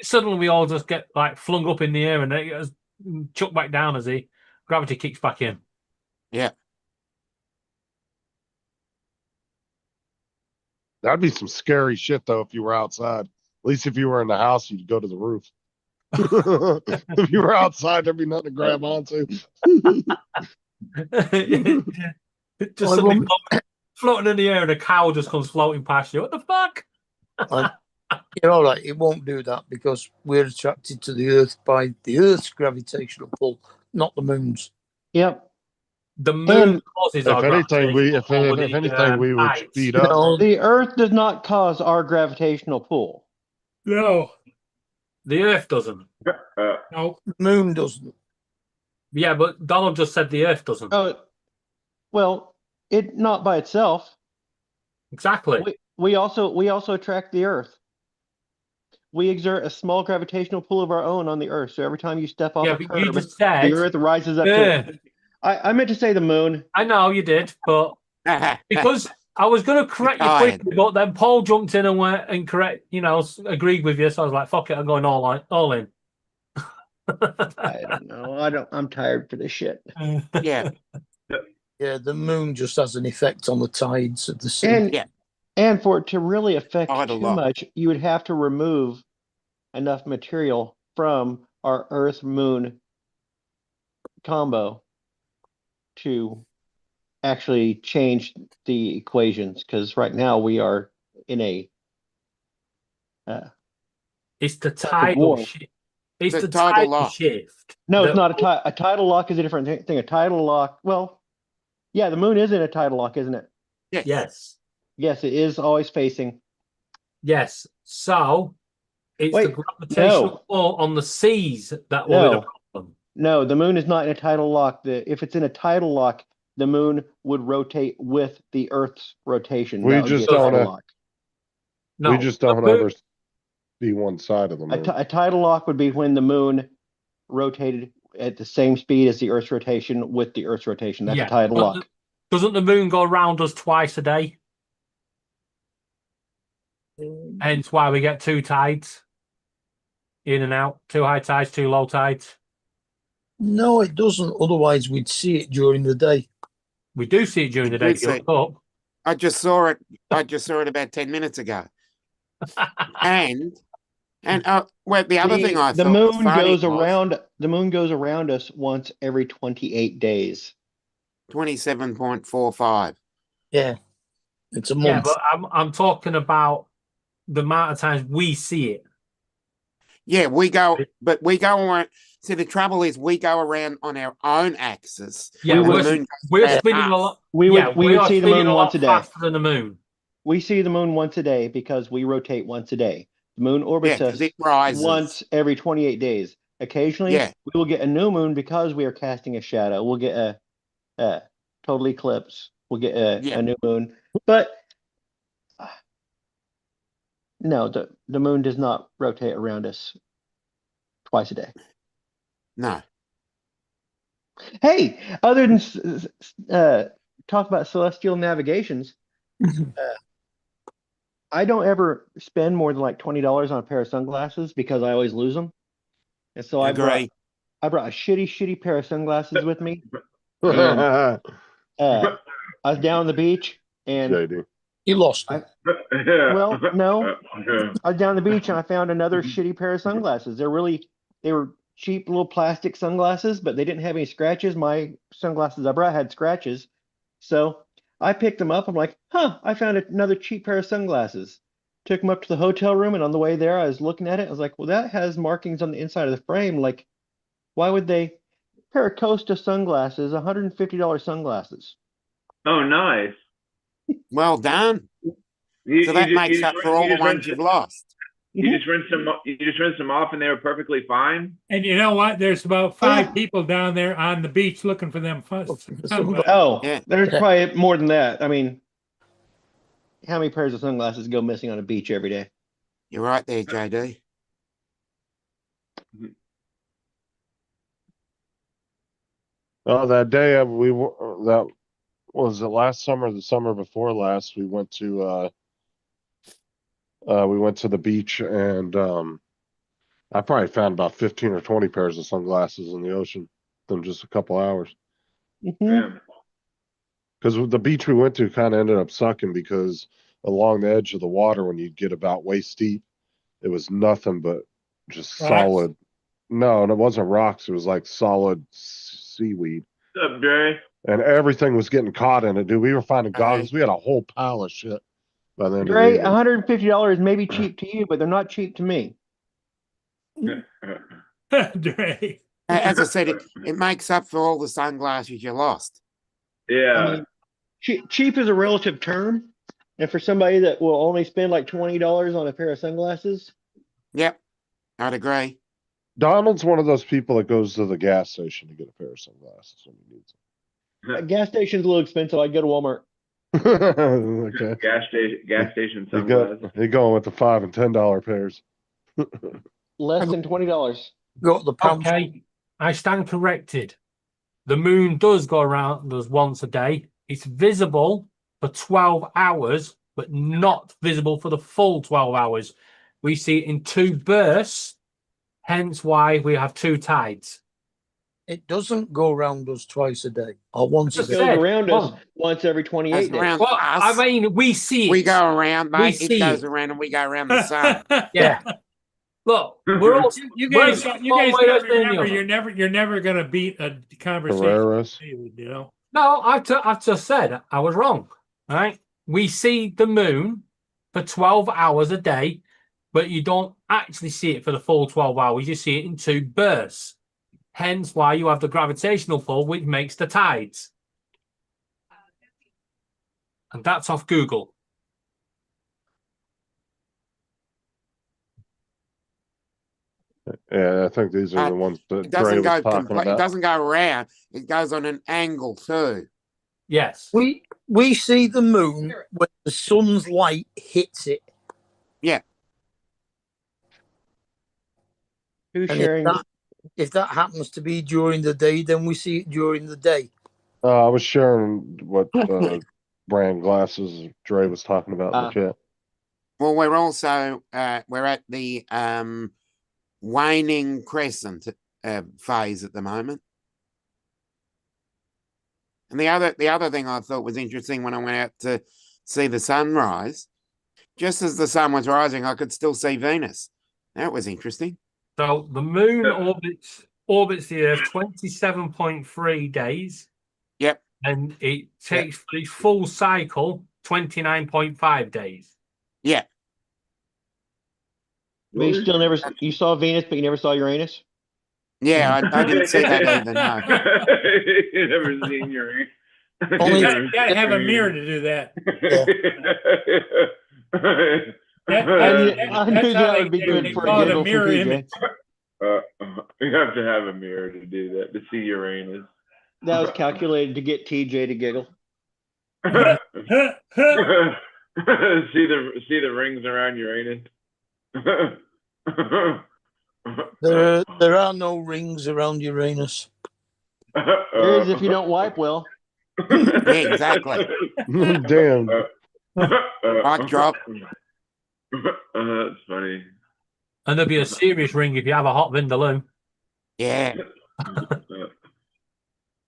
Suddenly we all just get like flung up in the air and then it gets chucked back down as the gravity kicks back in. Yeah. That'd be some scary shit though if you were outside. At least if you were in the house, you'd go to the roof. If you were outside, there'd be nothing to grab onto. Just suddenly floating in the air and a cow just comes floating past you. What the fuck? You're all right. It won't do that because we're attracted to the Earth by the Earth's gravitational pull, not the moon's. Yep. The moon And- causes If our anything, we gravitational pull with if the, anything, we would tides. speed up. No, The Earth does not cause our gravitational pull. No, The Earth doesn't. no. the moon doesn't. Yeah, but Donald just said the Earth doesn't. Oh, well, it not by itself. Exactly. We also attract the Earth. We exert a small gravitational pull of our own on the Earth. So every time you step off Yeah, a but you curb, just said the Earth rises up to. Earth. I meant to say the moon. I know you did, but because I was going to correct you Tired. quickly, but then Paul jumped in and went and agreed with you. So I was like, "Fuck it, I'm going all in." I don't know. I'm tired for this shit. Yeah. Yeah, the moon just has an effect on the tides of the sea. And Yeah. and for it to really affect Quite a too lot. much, you would have to remove enough material from our Earth Moon combo to actually change the equations. Because right now we are in a It's the war. tidal shift. It's The the tidal tidal lock. shift. no, it's that- not a tidal lock is a different thing. A tidal lock, well, yeah, the moon is in a tidal lock, isn't it? Yes. Yes. Yes, it is always facing. Yes. So it's Wait, the gravitational no. pull on the seas that will be the No. problem. No, the moon is not in a tidal lock. If it's in a tidal lock, the moon would rotate with the Earth's rotation. We That would be just a don't tidal have- lock. No, we just the don't moon- ever see one side of the moon. A tidal lock would be when the moon rotated at the same speed as the Earth's rotation with the Earth's rotation. That's Yeah, a tidal but lock. Doesn't the moon go around us twice a day? Hence why we get two tides in and out, two high tides, two low tides. No, it doesn't. Otherwise, we'd see it during the day. We do see it during the We day. do if you see look up. I just saw it. I just saw it about 10 minutes ago. And well, the other thing I the thought was moon funny goes was around. The moon goes around us once every 28 days. 27.45. Yeah, it's a Yeah, month. but I'm talking about the amount of times we see it. Yeah, we go around. See, the trouble is we go around on our own axis. Yeah, and the we're, moon goes we're around spinning a us. lot. We would we are see the spinning moon a once lot a day. faster than the moon. We see the moon once a day because we rotate once a day. The moon Yeah, orbits us because it rises. once every 28 days. Occasionally, Yeah. we will get a new moon because we are casting a shadow. We'll get a total eclipse. We'll get Yeah. a new moon. But no, the moon does not rotate around us twice a day. No. Hey, other than talk about celestial navigations, I don't ever spend more than like $20 on a pair of sunglasses because I always lose them. And so I brought Agree. a shitty pair of sunglasses with me. I was down on the beach and JD. You lost it. well, no. I was down on the beach and I found another shitty pair of sunglasses. They were cheap little plastic sunglasses, but they didn't have any scratches. My sunglasses I brought had scratches. So I picked them up. I'm like, I found another cheap pair of sunglasses. took them up to the hotel room, and on the way there, I was looking at it. I was like, well, that has markings on the inside of the frame. Like, why would they? Pair of Costa sunglasses, $150 sunglasses. Oh, nice. Well done. You, So that you, makes you up just, for all you the just ones rinsed, you've lost. you just rinsed them. You just rinsed them off, and they were perfectly fine. And you know what? There's about 5 Yeah. people down there on the beach looking for them sunglasses. Oh, Yeah. there's Yeah. probably more than that. I mean, how many pairs of sunglasses go missing on a beach every day? You're right there, JD. Oh, that day that was it last summer, or the summer before last. We went to the beach, and I probably found about 15 or 20 pairs of sunglasses in the ocean in just a couple hours. Mhm. Yeah. Because the beach we went to kind of ended up sucking because along the edge of the water, when you get about waist deep, it was nothing but just Rocks? solid. No, and it wasn't rocks. It was like solid seaweed. What's up, Dre? And everything was getting caught in it, dude. We were finding All right. goggles. We had a whole pile of shit by the end of the Dre, evening. $150 may be cheap to you, but they're not cheap to me. Dre. As I said, it makes up for all the sunglasses you lost. Yeah. I mean, cheap is a relative term, and for somebody that will only spend like $20 on a pair of sunglasses, Yep, I'd agree. Donald's one of those people that goes to the gas station to get a pair of sunglasses when he needs a gas station's a little expensive. I'd go to Walmart. them. Okay. Gas station He sunglasses. going with the $5 and $10 pairs. Less than $20. Got the pound. Okay, I stand corrected. The moon does go around us once a day. It's visible for 12 hours, but not visible for the full 12 hours. We see it in 2 bursts, hence why we have 2 tides. It doesn't go around us twice a day or once a It Just goes day. said, around us oh. once every 28 Goes days. around Well, I us. mean, we see it. We go around, We mate. It see goes it. around and we go around the sun. Yeah. Look, we're all You we're guys, just you one guys way gotta or the remember, other. you're never gonna beat a conversation. Carreras. You know. No, I've just said I was wrong. All right. We see the moon for 12 hours a day, but you don't actually see it for the full 12 hours. You see it in 2 bursts. Hence why you have the gravitational pull, which makes the tides. And that's off Google. Yeah, I think these are the ones that It Dre doesn't was go talking it about. doesn't go around. It goes on an angle too. Yes. We see the moon when the sun's light hits it. Who's And sharing? if that happens to be during the day, then we see it during the day. I was sharing what brand glasses Dre was talking about in the chat. Well, we're also we're at the waning crescent phase at the moment. And the other thing I thought was interesting when I went out to see the sunrise, just as the sun was rising, I could still see Venus. That was interesting. So the moon orbits the Earth 27.3 days. Yep. And it takes the full cycle 29.5 days. Yeah. But you still never, you saw Venus, but you never saw Uranus? Yeah, I didn't see that either, no. You never seen your. Only- You gotta have a mirror to do that. I knew that would be good they for call a it giggle mirror for image. TJ. You have to have a mirror to do that, to see Uranus. That was calculated to get TJ to giggle. see the rings around Uranus. There are no rings around Uranus. There is if you don't wipe well. Yeah, exactly. Damn. Mic drop. That's funny. And there'll be a serious ring if you have a hot vindaloo. Yeah.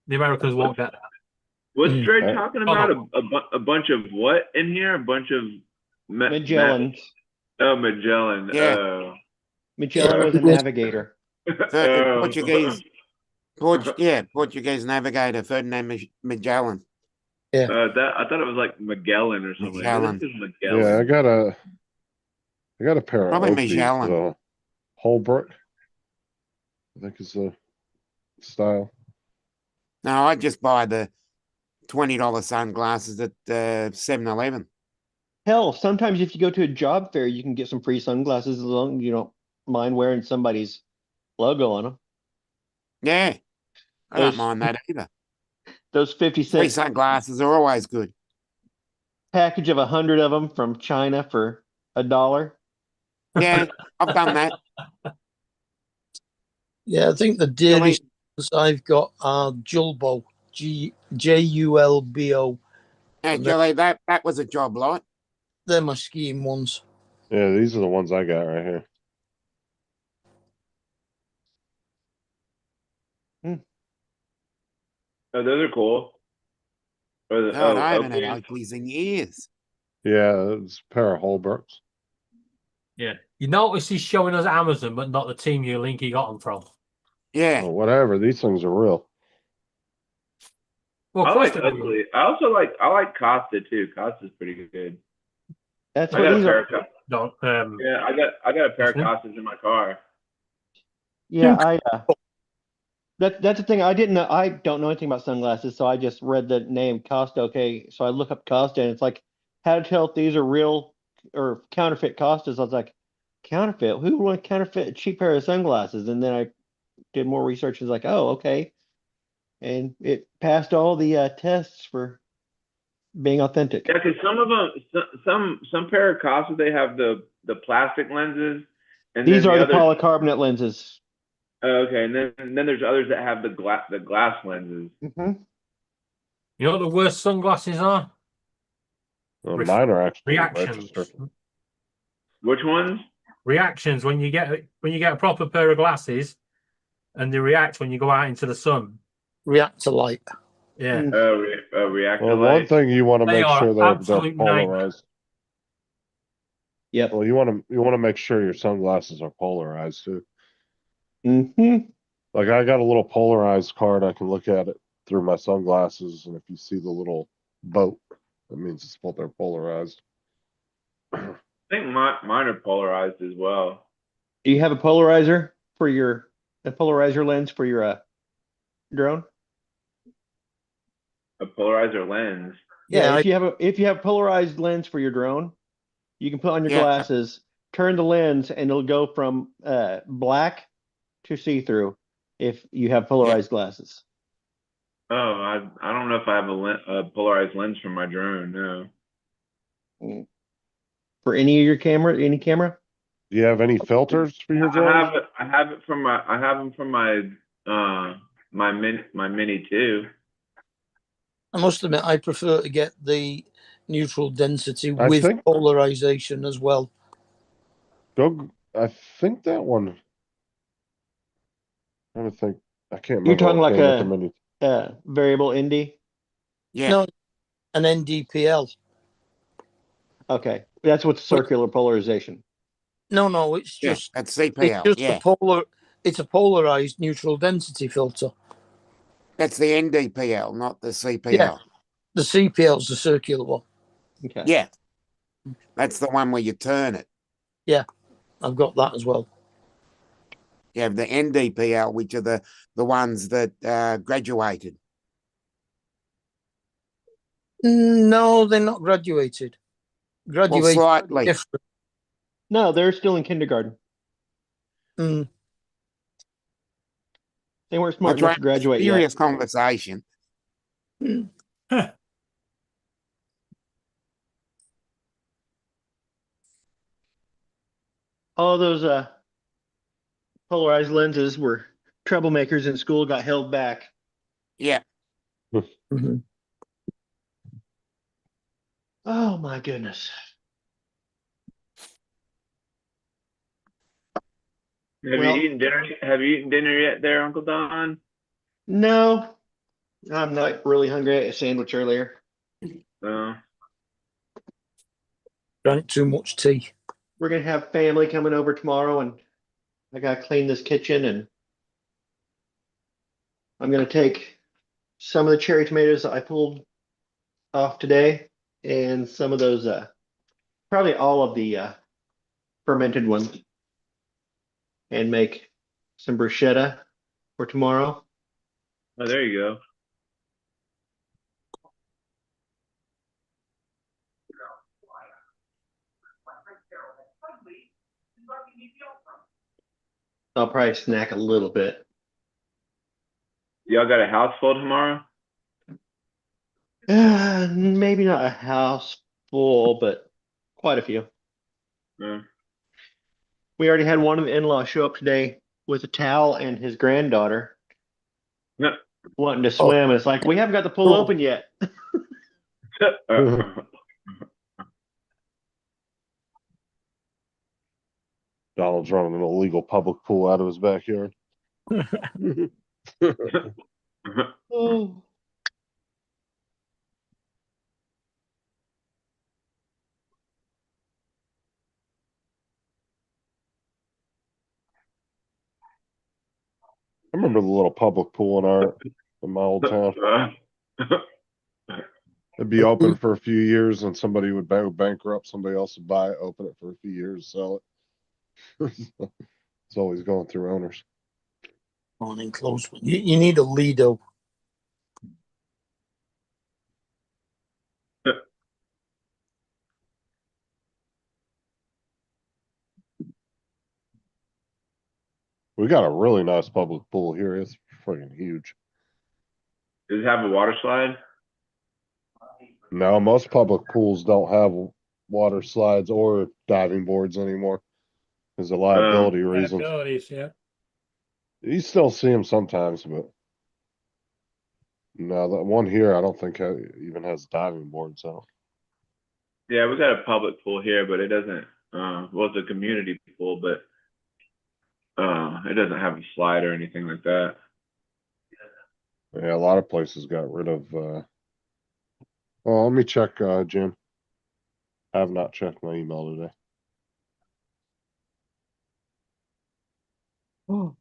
The Americans won't get that. Was Dre Mm. talking about a bunch of what in here? A bunch of Magellan. Oh, Magellan. Yeah. Oh. Magellan was a navigator. So, Portuguese navigator Ferdinand Magellan. I thought it was like Magellan or something. Magellan. This is Magellan. Yeah, I got a pair of Probably Oakleys, Magellan. Holbrook, I think is the style. No, I just buy the $20 sunglasses at 7-Eleven. Hell, sometimes if you go to a job fair, you can get some free sunglasses as long as you don't mind wearing somebody's logo on them. Yeah, I don't Those- mind that either. Those 50 Free cent sunglasses are always good. package of 100 of them from China for $1. Yeah, I've done that. Yeah, I think the dearest ones I've got are Julbo, Julbo. Actually, that was a job lot. They're my skiing ones. Yeah, these are the ones I got right here. Oh, those are cool. Or the, God, I haven't had Oakleys. Oakleys in years. Yeah, it's a pair of Holbrooks. Yeah. You notice he's showing us Amazon, but not the team you link he got them from. Yeah, Well, whatever. These things are real. Well, I of course like they will. Oakley. I like Costa too. Costa's pretty good. That's I what got a these pair are. of Co- Don't, Yeah, I got a pair of Mhm. Costas in my car. Yeah, that's the thing. I didn't know. I don't know anything about sunglasses, so I just read the name Costa. Okay, so I look up Costa, and it's like how to tell if these are real or counterfeit Costas. I was like, counterfeit? Who would want to counterfeit a cheap pair of sunglasses? And then I did more research. And was like, oh, okay, and it passed all the tests for being authentic. Yeah, because some of them, some pair of Costas, they have the plastic lenses, and These then are the others. polycarbonate lenses. Oh, okay, and then there's others that have the glass lenses. Mm-hmm. you know what the worst sunglasses are? Well, Ref- mine are actually Reactions. registered. Which ones? Reactions when you get a proper pair of glasses, and they react when you go out into the sun. Reactor light. Yeah. Mm. Reactor Well, one light. thing you want to They make are sure they're absolute nightmare. polarized. Yep. Well, you want to make sure your sunglasses are polarized too. Mm-hmm. Like I got a little polarized card. I can look at it through my sunglasses, and if you see the little boat, that means it's they're polarized. I think mine are polarized as well. Do you have a polarizer for a polarizer lens for your drone? A polarizer lens. Yeah, Yeah, if you have polarized lens for your drone, you can put on your Yeah. glasses, turn the lens, and it'll go from black to see-through if you have polarized glasses. Oh, I don't know if I have a polarized lens for my drone. No. For any camera? Do you have any filters for your I drones? have it. I have it from my. I have them from my. My mini too. I must admit, I prefer to get the neutral density I with think- polarization as well. I think that one. I don't think I can't remember. You're talking what like came with the mini. variable ND? yeah. No, an NDPL. Okay, that's what's circular polarization. No, it's Yeah, just that's it's CPL. just Yeah, it's a polarized neutral density filter. that's the NDPL, not the CPL. Yeah. The CPL's the circular one. Okay. Yeah. That's the one where you turn it. I've got that as well. You have the NDPL, which are the ones that graduated. No, they're not graduated. Well, Graduated slightly. different. No, they're still in kindergarten. Mm. They weren't smart That's enough right. to graduate yet. Serious conversation. All those polarized lenses were troublemakers in school, got held back. Yeah. Mhm. Oh my goodness. Have Well- you eaten dinner? Have you eaten dinner yet, there, Uncle Don? No, I'm not really hungry. I ate a sandwich earlier. No. Drank too much tea. We're gonna have family coming over tomorrow, and I gotta clean this kitchen, and I'm gonna take some of the cherry tomatoes that I pulled off today, and some of those, probably all of the fermented one and make some bruschetta for tomorrow. Oh, there you go. I'll probably snack a little bit. Y'all got a house full tomorrow? Maybe not a house full, but quite a few. Yeah. We already had one of the in-laws show up today with a towel and his granddaughter Yeah. wanting to swim. And it's like, we haven't got the pool open yet. Donald's running an illegal public pool out of his backyard. Oh. I remember the little public pool in my old town. It'd be open for a few years, and somebody would bankrupt. Somebody else would buy it, open it for a few years, sell it. It's always going through owners. On enclosed one. You need a Lido. We got a really nice public pool here. It's freaking huge. Does it have a water slide? No, most public pools don't have water slides or diving boards anymore. There's a liability reasons. Liabilities, yeah. You still see them sometimes, but no, that one here I don't think even has diving boards. So Yeah, we got a public pool here, but it doesn't. Well, it's a community pool, but it doesn't have a slide or anything like that. yeah, a lot of places got rid of. Well, let me check, Jim. I have not checked my email today. Oh.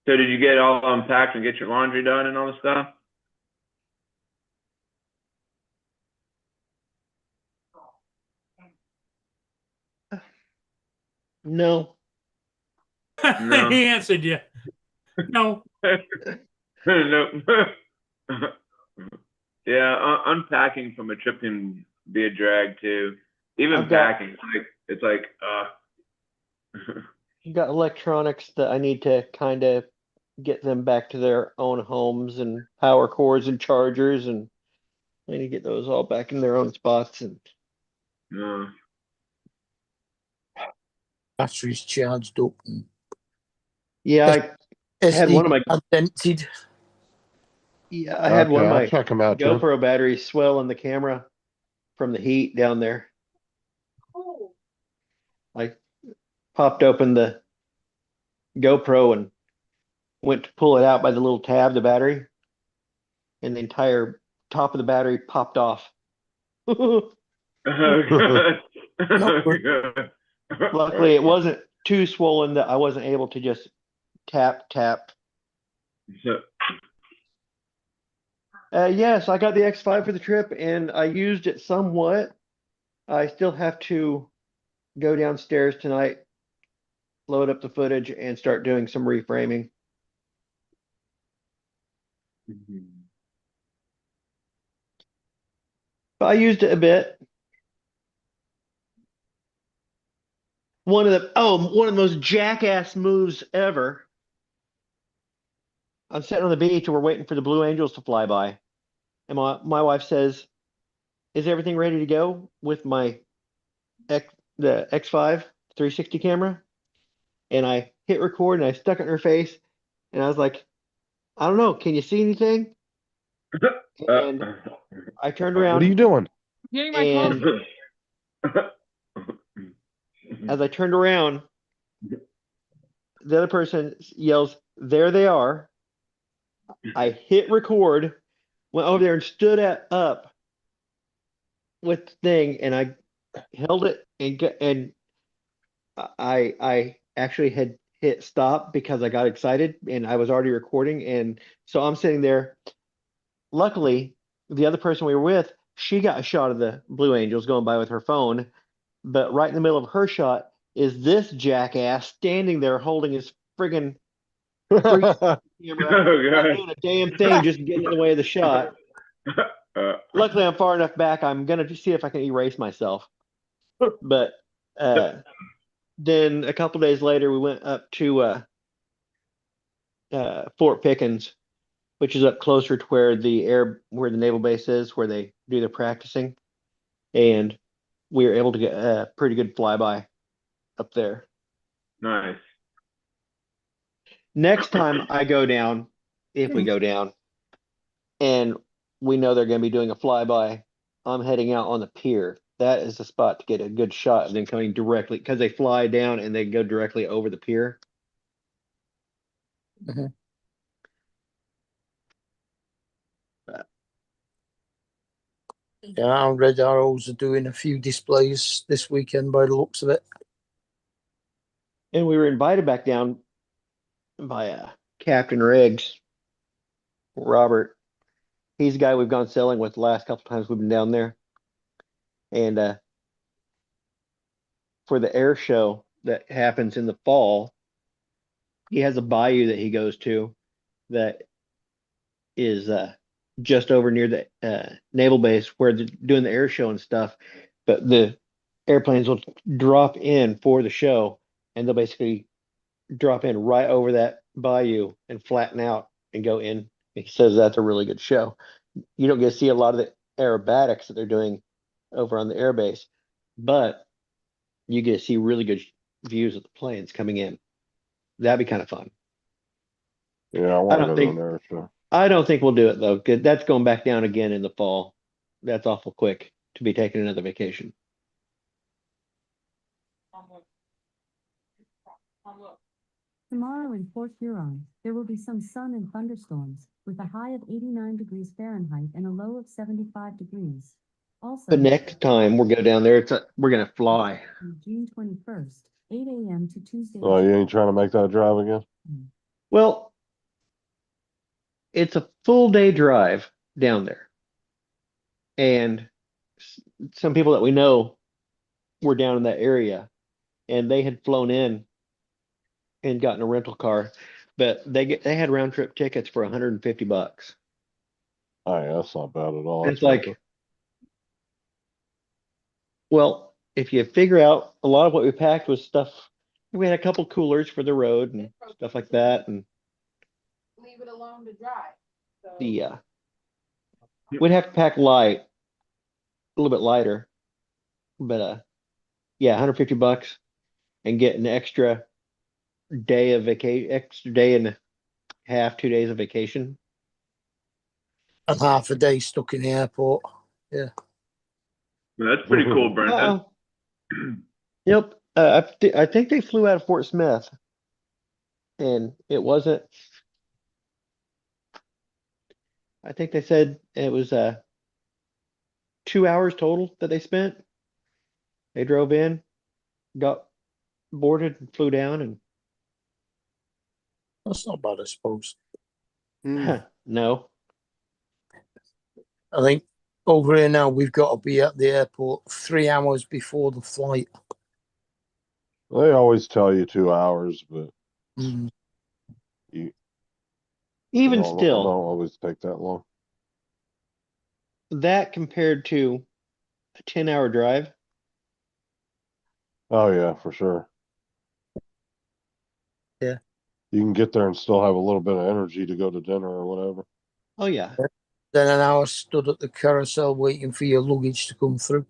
So did you get all unpacked and get your laundry done and all the stuff? No. No. He answered you. No. Nope. Yeah, unpacking from a trip can be a drag too. Even I've got- packing, it's like You got electronics that I need to kind of get them back to their own homes, and power cords and chargers, and I need to get those all back in their own spots. And no. Batteries charged up and yeah, I had one of my dented. I had one of I'll my check them out, Jim. GoPro batteries swell in the camera from the heat down there. I popped open the GoPro and went to pull it out by the little tab, the battery, and the entire top of the battery popped off. Luckily, it wasn't too swollen that I wasn't able to just tap. Yes, I got the X5 for the trip and I used it somewhat. I still have to go downstairs tonight, load up the footage, and start doing some reframing. But I used it a bit. One of the most jackass moves ever. I'm sitting on the beach and we're waiting for the Blue Angels to fly by. And my wife says, "Is everything ready to go with the X5 360 camera?" And I hit record and I stuck it in her face and I was like, "I don't know, can you see anything?" And I turned around. What are you doing? And as I turned around, the other person yells, "There they are." I hit record, went over there and stood up with the thing, and I held it and I actually had hit stop because I got excited and I was already recording, and so I'm sitting there. Luckily, the other person we were with she got a shot of the Blue Angels going by with her phone, but right in the middle of her shot is this jackass standing there holding his friggin' camera, Oh, not God. doing a damn thing, just getting in the way of the shot. Uh, Luckily, I'm far enough back. I'm gonna just see if I can erase myself. But then a couple days later, we went up to Fort Pickens, which is up closer to where the naval base is, where they do their practicing, and we were able to get a pretty good flyby up there. nice. Next time I go down, if we go down, and we know they're going to be doing a flyby, I'm heading out on the pier. That is the spot to get a good shot of them coming directly, because they fly down and they go directly over the pier. Yeah, Red Arrows are doing a few displays this weekend by the looks of it. And we were invited back down by Captain Riggs, Robert. He's the guy we've gone sailing with the last couple times we've been down there. And for the air show that happens in the fall, he has a bayou that he goes to that is just over near the naval base where they're doing the air show and stuff. But the airplanes will drop in for the show, and they'll basically drop in right over that bayou and flatten out and go in. He says that's a really good show. You don't get to see a lot of the aerobatics that they're doing over on the airbase, but you get to see really good views of the planes coming in. That'd be kind of fun. Yeah, I want to go to an air show. I don't think we'll do it though, because that's going back down again in the fall. That's awful quick to be taking another vacation. Tomorrow in Port Huron, there will be some sun and thunderstorms, with a high of 89 degrees Fahrenheit and a low of 75 degrees. Also, But next time we go down there, we're gonna fly. June 21st, 8 a.m. to Tuesday. Oh, you ain't trying to make that drive again? Well, it's a full day drive down there. And some people that we know were down in that area, and they had flown in and gotten a rental car, but they had round trip tickets for $150. Oh, yeah, that's not bad at all. It's like, well, if you figure out a lot of what we packed was stuff, we had a couple coolers for the road and stuff like that, and Leave it alone to dry. So. we'd have to pack light, a little bit lighter, but yeah, $150 and get an extra day of vacation, extra day and a half, 2 days of vacation. And half a day stuck in the airport. Yeah. That's pretty cool, Brendan. Yep. I think they flew out of Fort Smith, and it wasn't. I think they said it was 2 hours total that they spent. They drove in, got boarded, and flew down, and That's not bad, I suppose. no. I think over here now we've got to be at the airport 3 hours before the flight. They always tell you 2 hours, but Even don't still, always take that long. that compared to a 10-hour drive. Oh yeah, for sure. Yeah. You can get there and still have a little bit of energy to go to dinner or whatever. Oh yeah. Then an hour stood at the carousel waiting for your luggage to come through.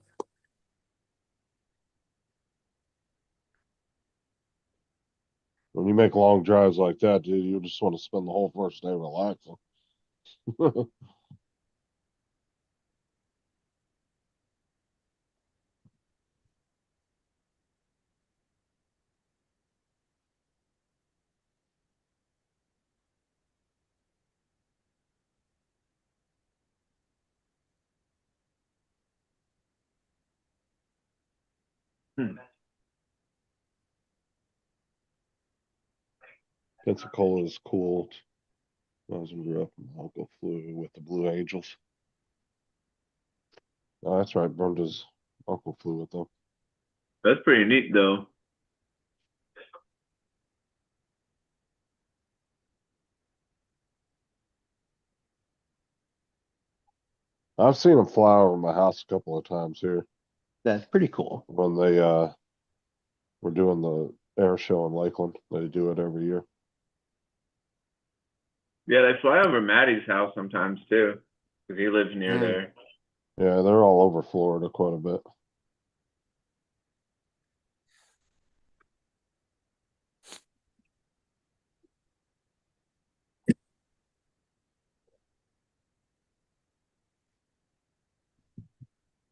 When you make long drives like that, dude, you just want to spend the whole first day relaxing. Pensacola is cool. I was grew up in Uncle flew with the Blue Angels. Oh, that's right. Brenda's uncle flew with them. That's pretty neat, though. I've seen them fly over my house a couple of times here That's pretty cool. when they were doing the air show in Lakeland. They do it every year. Yeah, they fly over Maddie's house sometimes too, because he lives near Mm. there. Yeah, they're all over Florida quite a bit.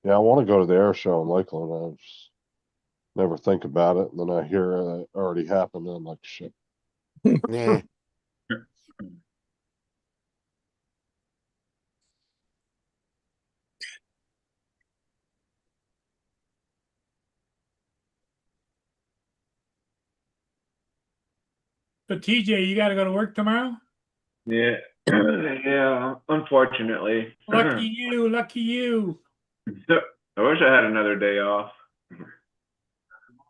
Yeah, I want to go to the air show in Lakeland. I just never think about it. And then I hear it already happened. And I'm like, shit. Yeah. So TJ, you got to go to work tomorrow? Yeah, yeah. Unfortunately, Lucky you, lucky you. I wish I had another day off.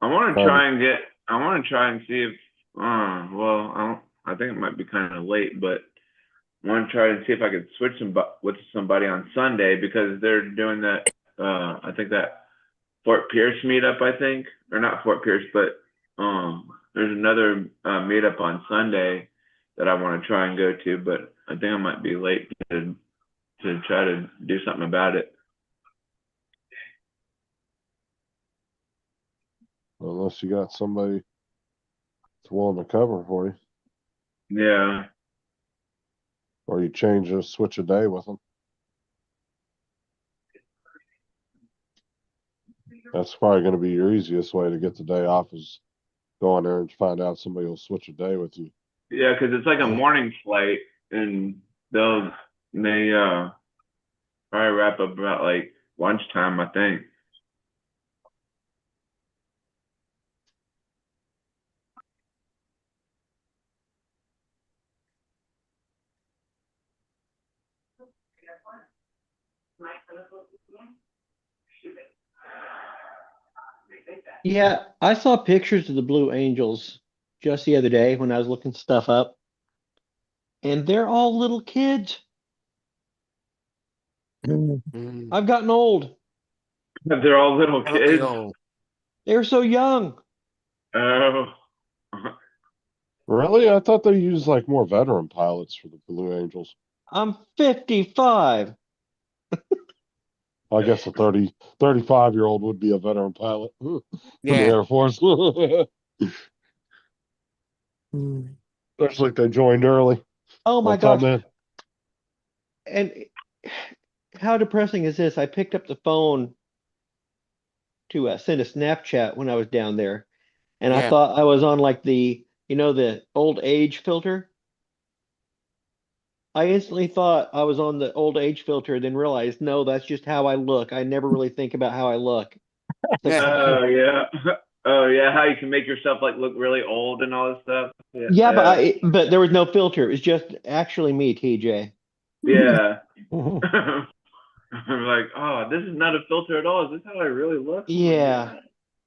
I want to try and get. I want to try and see if. Well, I think it might be kind of late, but I want to try and see if I could switch with somebody on Sunday because they're doing that. I think that Fort Pierce meetup. I think, or not Fort Pierce, but there's another meetup on Sunday that I want to try and go to, but I think I might be late to try to do something about it. Unless you got somebody that's willing to cover for you. Yeah. Or you switch a day with them. That's probably going to be your easiest way to get the day off is go in there and find out somebody will switch a day with you. Yeah, because it's like a morning flight, and they probably wrap up about like lunchtime, I think. Yeah, I saw pictures of the Blue Angels just the other day when I was looking stuff up, and they're all little kids. Mm. I've gotten old. They're all little Aren't they kids. all? They're so young. Oh. Really? I thought they used like more veteran pilots for the Blue Angels. I'm 55. I guess a 35-year-old would be a veteran pilot in the Yeah. Air Force. Mm. Especially if they joined early. Oh my They'll come gosh. in. And how depressing is this? I picked up the phone to send a Snapchat when I was down there, and I Yeah. thought I was on like the old age filter. I instantly thought I was on the old age filter, then realized no, that's just how I look. I never really think about how I look. Oh yeah. Oh yeah, how you can make yourself like look really old and all this stuff. Yeah, Yeah, but there was no filter. It was just actually me, TJ. yeah. I'm like, oh, this is not a filter at all. Is this how I really look? Yeah,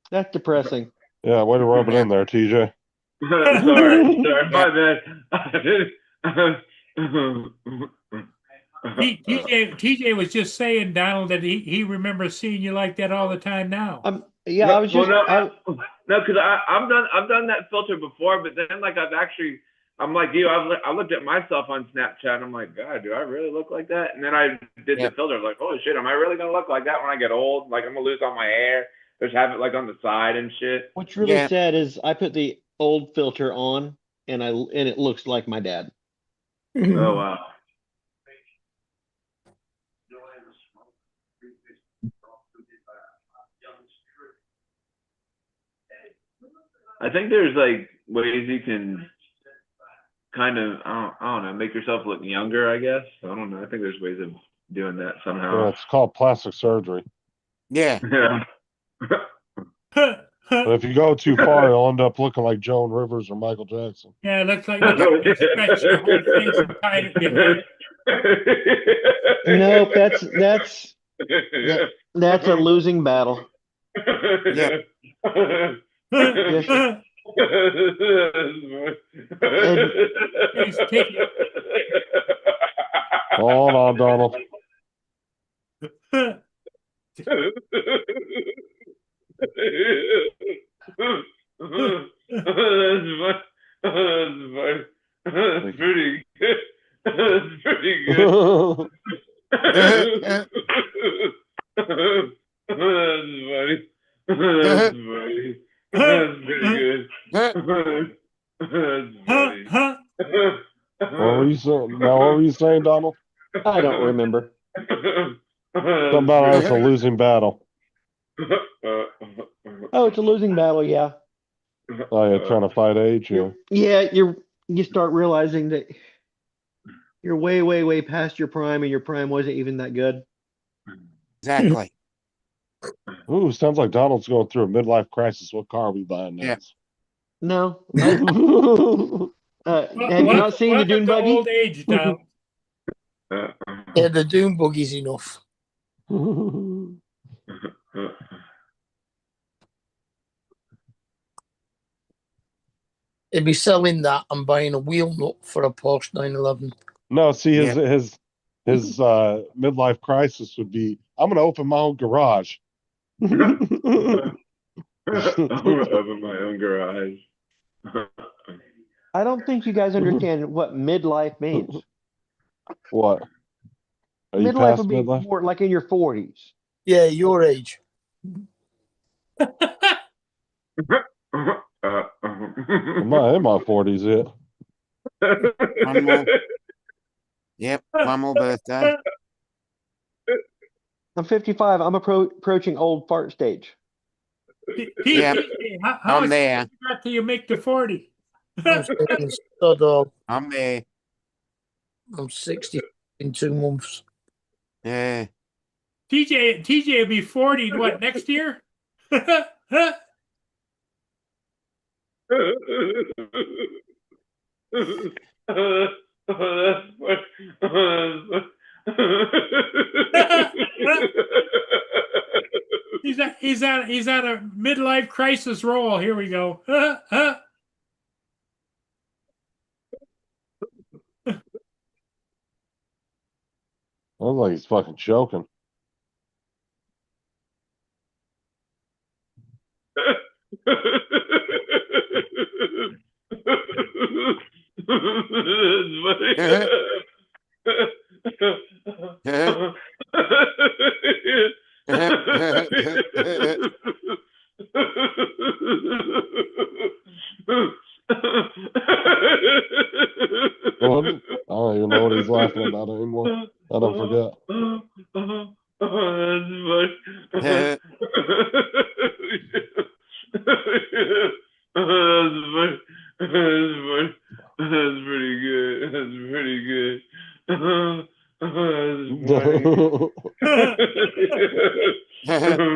that's depressing. Yeah, way to rub it in there, TJ. Sorry, my bad. TJ was just saying, Donald, that he remembers seeing you like that all the time now. Yeah, no, I was just no, because I've done that filter before, but then like I'm like you, I looked at myself on Snapchat and I'm like, God, do I really look like that? And then I did the filter, like, holy shit, am I really gonna look like that when I get old? Like I'm gonna lose all my hair, just have it like on the side and shit. What's really sad is I put the old filter on and it looks like my dad. Oh wow. I think there's like ways you can kind of I don't know, make yourself look younger, I guess. I don't know. I think there's ways of doing that somehow. Yeah, it's called plastic surgery. Yeah. Yeah. But if you go too far, you'll end up looking like Joan Rivers or Michael Jackson. Yeah, it looks like you stretch your whole face and hide it behind. Nope, that's That's a losing battle. Yep. He's taking- Hold on, Donald. That's pretty good. That's pretty good. That's funny. That's funny. That's pretty good. That's funny. What were you saying? Now, what were you saying, Donald? I don't remember. Something about it's a losing battle. Oh, it's a losing battle. Yeah. Oh, yeah, trying to fight age here. Yeah. You start realizing that you're way, way, way past your prime, and your prime wasn't even that good. Exactly. Ooh, sounds like Donald's going through a midlife crisis. What car are we buying Yeah. next? No. No. Have you not seen the Dune welcome to buggy? old age, Donald. Yeah, the Dune buggy's enough. He'd be selling that and buying a wheel nut for a Porsche 911. No, see, Yeah. his midlife crisis would be, I'm going to open my own garage. I'm gonna open my own garage. I don't think you guys understand what midlife means. What? Are you Midlife past would be midlife? more like in your 40s. Yeah, your age. I'm not in my 40s yet. One more. Yep. One more birthday. I'm 55. I'm approaching old fart stage. Yep. How I'm much there. you got till you make the 40? I'm saying stud all. I'm there. I'm 60 in 2 months. Yeah. TJ will be 40 what next year? He's at a midlife crisis roll. Here we go. Sounds like he's fucking choking. What? I don't even know what he's laughing about anymore. I don't forget. That's pretty good. That's pretty good.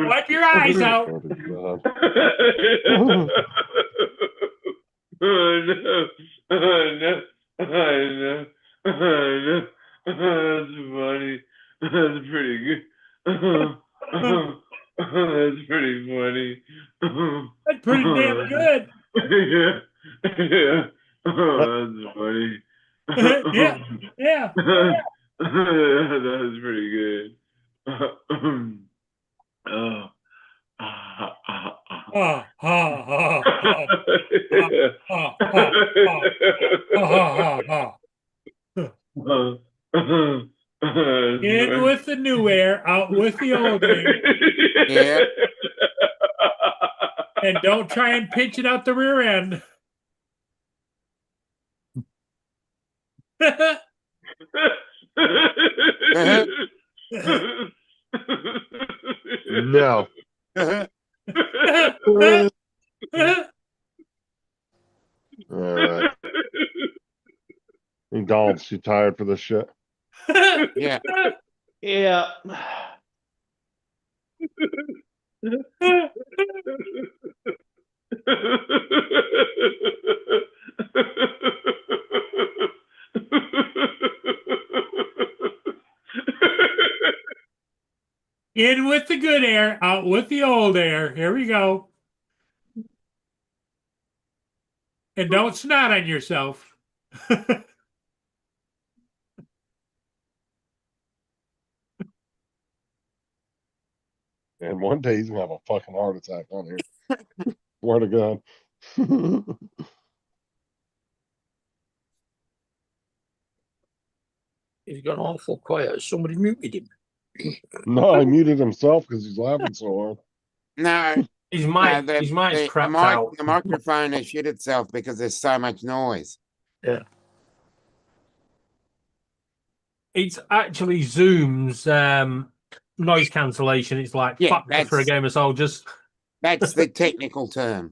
Wipe your eyes out. Oh no! Oh no! Oh no! Oh no! That's funny. That's pretty good. That's pretty funny. That's pretty damn good. Yeah. Yeah. Oh, that's funny. Yeah. Yeah. That was pretty good. Oh. In with the new air, out with the old air. Yeah. And don't try and pinch it out the rear end. No. All right. And Donald's too tired for this shit. Yeah. Yeah. In with the good air, out with the old air. Here we go. And don't snot on yourself. And one day he's gonna have a fucking heart attack on here. Swear to God. He's gone awful quiet. Somebody muted him. No, he muted himself because he's laughing so hard. No, His no, mic, his mic's the crapped out. the microphone has shit itself because there's so much noise. Yeah. It's actually Zoom's noise cancellation. It's like Yeah, fuck for a that's- game of soldiers. That's the technical term.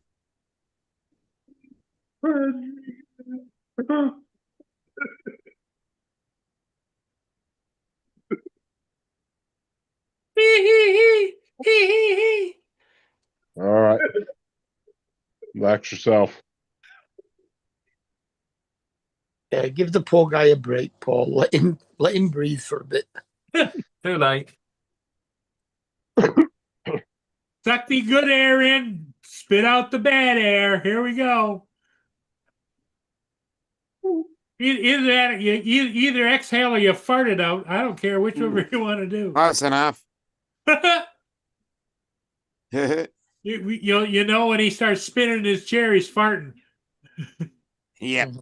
All right. Relax yourself. Yeah, give the poor guy a break, Paul. Let him breathe for a bit. Too late. Suck the good air in, spit out the bad air. Here we go. Either that, you either exhale or you fart it out. I don't care whichever you want to do. Close enough. You know when he starts spinning in his chair, he's farting. Yep.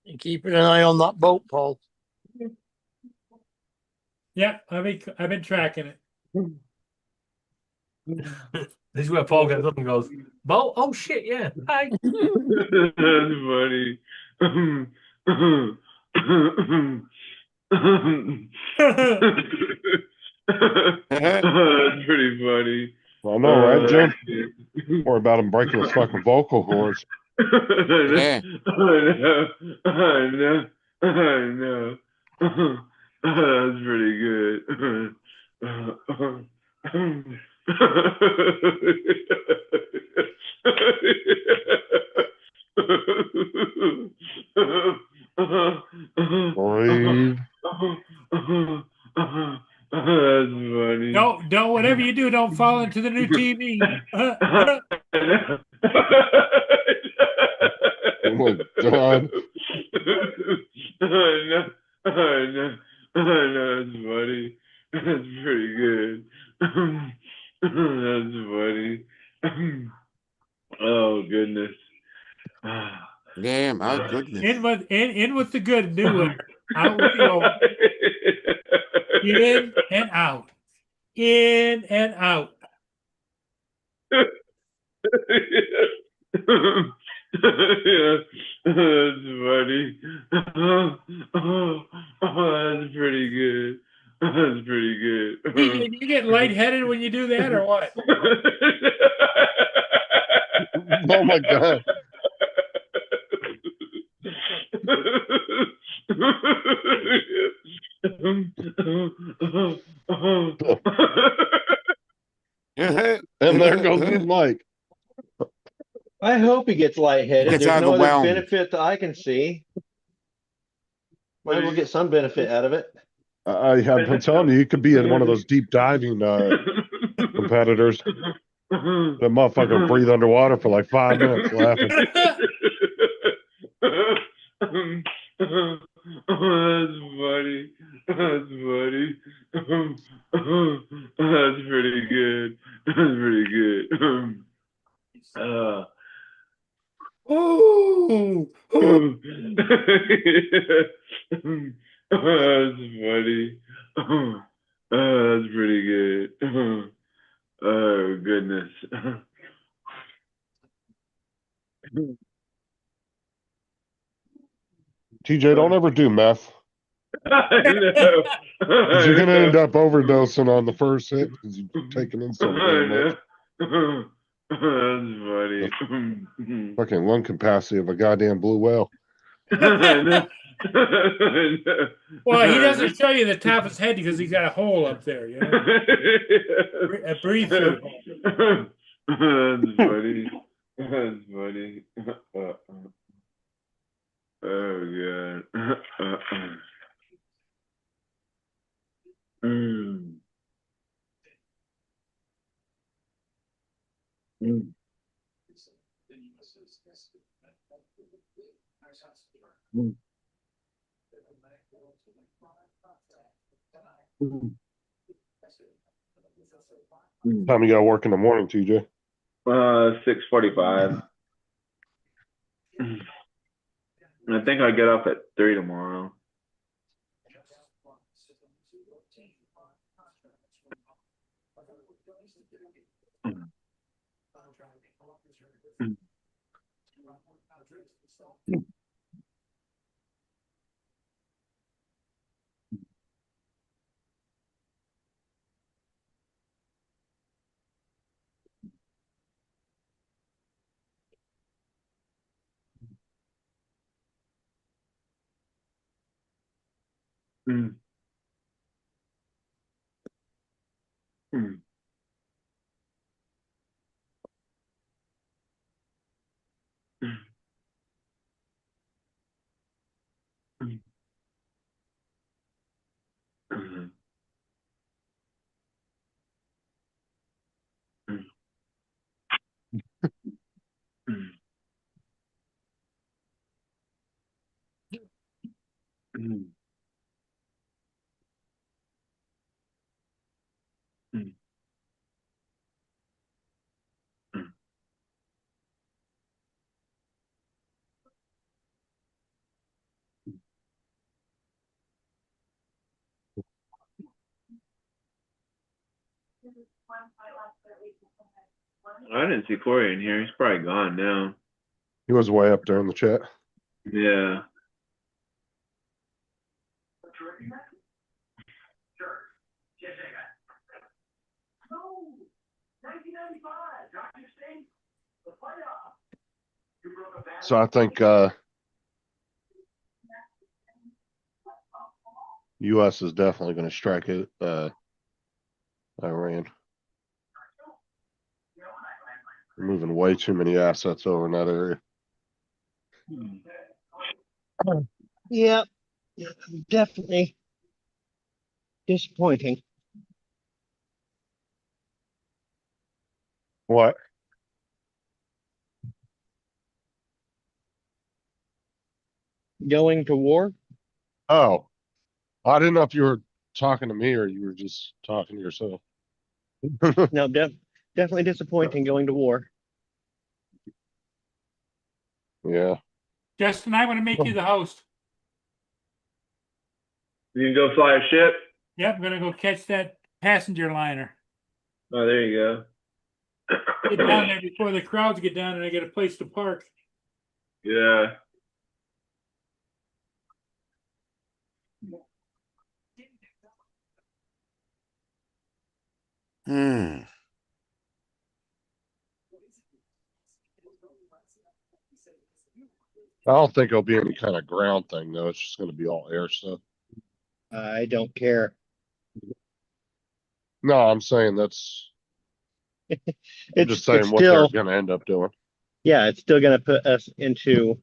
And keeping an eye on that boat, Paul. Yep, I've been tracking it. This is where Paul gets up and goes, "Bolt, oh shit, yeah, hi." That's funny. That's pretty funny. I know, right, Jim? Or about him breaking his fucking vocal cords. Yeah. I know. That's pretty good. Breathe. That's funny. Don't whatever you do, don't fall into the new TV. Oh my God. I know, that's funny. That's pretty good. That's funny. Oh goodness. Damn, oh goodness. In with the good, new air. Out with the old. In and out. In and out. Yeah, that's funny. That's pretty good. That's pretty good. You get lightheaded when you do that, or what? Oh my God. And there goes his mic. I hope he gets lightheaded. Gets There's no other overwhelmed. benefit that I can see. Might as well get some benefit out of it. I've been telling you, he could be in one of those deep diving competitors. That motherfucker breathe underwater for like 5 minutes laughing. That's funny. That's funny. That's pretty good. That's pretty good. Ooh. That's funny. That's pretty good. Oh goodness. TJ, don't ever do meth. I know. 'Cause you're gonna end up overdosing on the first hit because you're taking in so much. That's funny. Fucking lung capacity of a goddamn blue whale. Well, he doesn't show you the top of his head because he's got a hole up there, you know? A breathe through. That's funny. That's funny. Oh god. Time you got to work in the morning, TJ? 6:45. I think I get up at 3 tomorrow. Mm. Mm. Mm. Mm. Mm. Mm. Mm. Mm. Mm. I didn't see Corey in here. He's probably gone now. He was way up there in the chat. Yeah. So I think U.S. is definitely going to strike it. Iran. They're moving way too many assets over in that area. Yeah, definitely disappointing. What? Going to war? Oh, I didn't know if you were talking to me or you were just talking to yourself. No, definitely disappointing going to war. Yeah. Justin, I want to make you the host. You can go fly a ship? Yep, I'm gonna go catch that passenger liner. Oh, there you go. Get down there before the crowds get down and I get a place to park. Yeah. Hmm. I don't think it'll be any kind of ground thing though. It's just going to be all air stuff. I don't care. No, I'm saying that's. I'm It's just saying it's what still they're going to end up doing. yeah, it's still going to put us into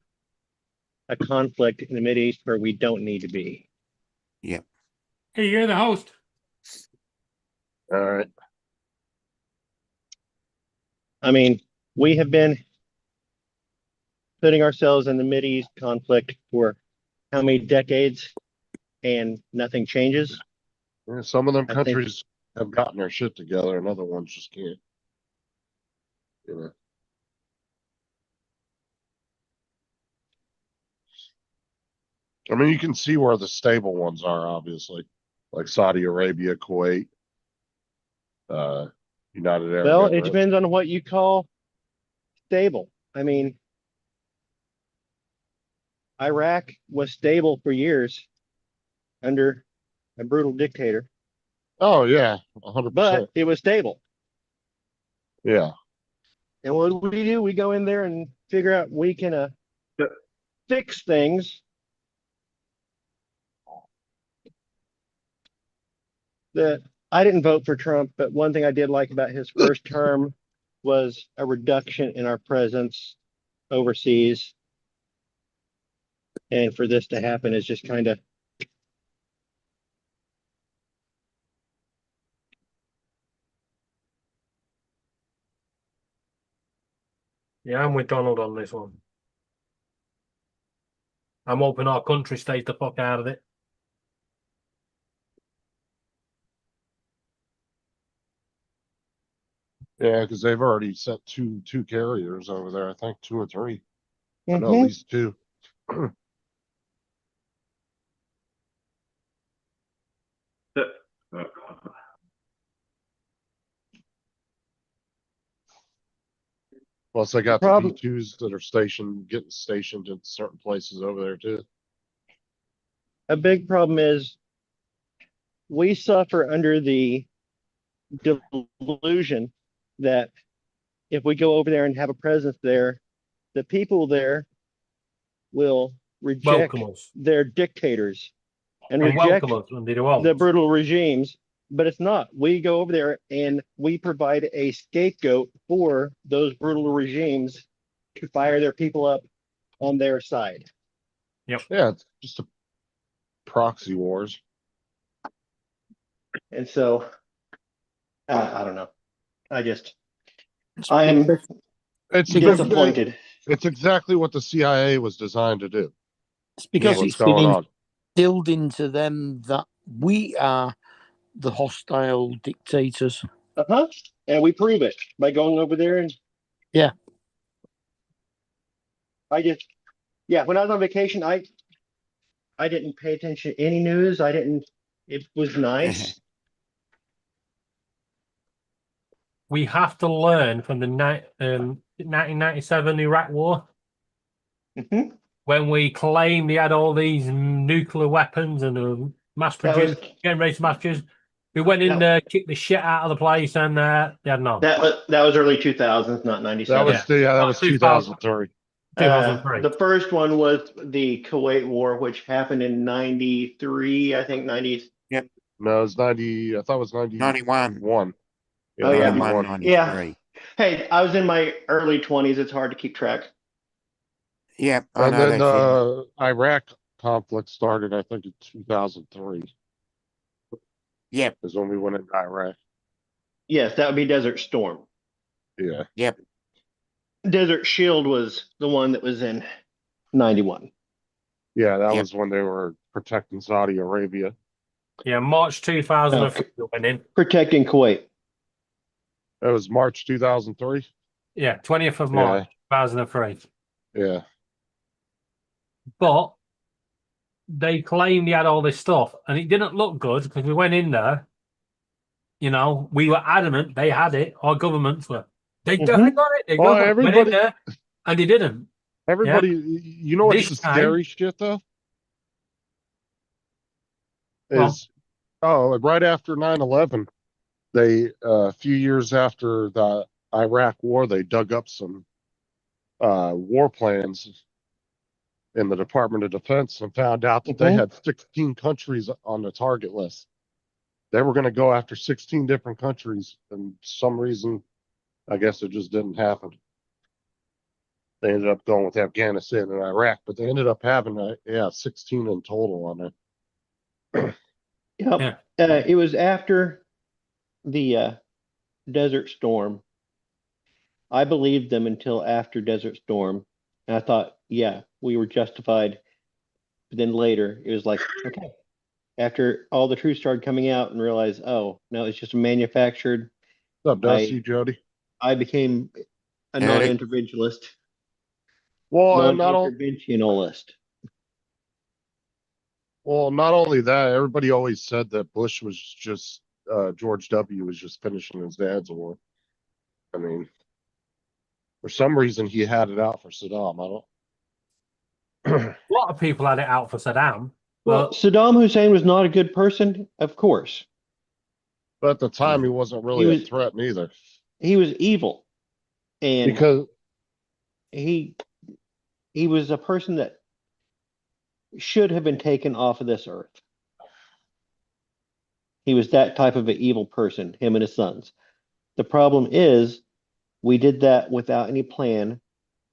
a conflict in the Mideast where we don't need to be. Yep. Hey, you're the host. All right. I mean, we have been putting ourselves in the Mideast conflict for how many decades, and nothing changes. Yeah, some of them I think countries have gotten their shit together, and other ones just can't. You know. I mean, you can see where the stable ones are, obviously, like Saudi Arabia, Kuwait, United Arab well, it Emirates. depends on what you call stable. I mean, Iraq was stable for years under a brutal dictator, Oh yeah, 100%. but it was stable. Yeah. And what do? We go in there and figure out we can fix things that I didn't vote for Trump, but one thing I did like about his first term was a reduction in our presence overseas. And for this to happen is just kind of Yeah, I'm with Donald on this one. I'm hoping our country stays the fuck out of it. Yeah, because they've already sent two carriers over there. I think 2 or 3. I know at least 2. Plus, they got the Problem- B2s that are getting stationed in certain places over there too. A big problem is we suffer under the delusion that if we go over there and have a presence there, the people there will reject Welcome us. their dictators and And reject welcome us when they won't. the brutal regimes. But it's not. We go over there and we provide a scapegoat for those brutal regimes to fire their people up on their side. Yeah, it's just a proxy wars. And so, I don't know. I am It's disappointed. It's exactly what the CIA was designed to do. It's because What's it's been going on? instilled into them that we are the hostile dictators. And we prove it by going over there and Yeah. when I was on vacation, I didn't pay attention to any news. It was nice. We have to learn from the 1997 Iraq War. Mhm. When we claimed they had all these nuclear weapons and mass produced, getting ready to mass produce. We went in there, kicked the shit out of the place, and they had none. That was early 2000s, not 97. That was 2003. 2003. The first one was the Kuwait War, which happened in 93, I think 90. No, it was 90. I thought it was 91. Oh, yeah. 91, 93. Yeah. Hey, I was in my early 20s. It's hard to keep track. Yeah, I And know then that feeling. the Iraq conflict started, I think, in 2003. Yep. Is when we went into Iraq. Yes, that would be Desert Storm. Yeah. Yep. Desert Shield was the one that was in 91. Yeah, that was when they were protecting Saudi Arabia. Yeah, March 2003 we went in. Protecting Kuwait. That was March 2003. Yeah, 20th of March 2003. Yeah. But they claimed he had all this stuff, and it didn't look good because we went in there. You know, we were adamant they had it. Our governments were. They definitely got it. They got it. Went in there, and they didn't. Everybody, you know what's the scary shit though? Is right after 9/11, they a few years after the Iraq War, they dug up some war plans in the Department of Defense and found out that they had 16 countries on the target list. They were going to go after 16 different countries, and for some reason, I guess it just didn't happen. They ended up going with Afghanistan and Iraq, but they ended up having 16 in total on there. Yep. It was after the Desert Storm. I believed them until after Desert Storm. And I thought, yeah, we were justified. But then later, it was like, okay. After all the truth started coming out and realized, oh, no, it's just manufactured. What's up, Dusty, Jody? I became a non-interventionalist. Well, non-interventionalist. Well, not only that, everybody always said that Bush was just George W. was just finishing his dad's war. I mean, for some reason, he had it out for Saddam. A lot of people had it out for Saddam. Well, Saddam Hussein was not a good person, of course. But at the time, he wasn't really a threat either. He was evil. And because he was a person that should have been taken off of this earth. He was that type of an evil person, him and his sons. The problem is we did that without any plan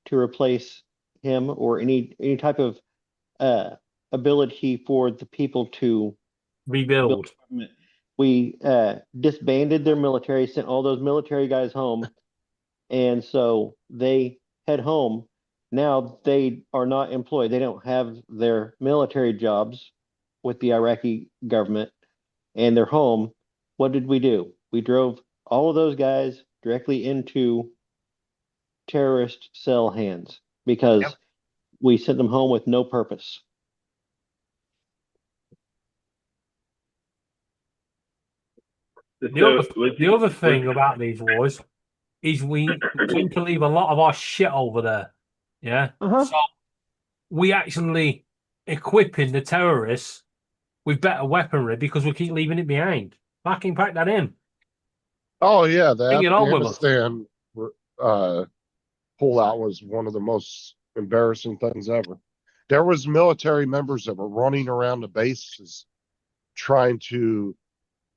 to replace him or any type of ability for the people to rebuild. We disbanded their military, sent all those military guys home, and so they head home. Now they are not employed. They don't have their military jobs with the Iraqi government, and they're home. What did we do? We drove all of those guys directly into terrorist cell hands because Yep. we sent them home with no purpose. The other thing about these wars is we tend to leave a lot of our shit over there. Yeah. So we actually equipping the terrorists with better weaponry because we keep leaving it behind. Fucking pack that in. Oh yeah, the Bring it on with us. Afghanistan pullout was one of the most embarrassing things ever. There was military members that were running around the bases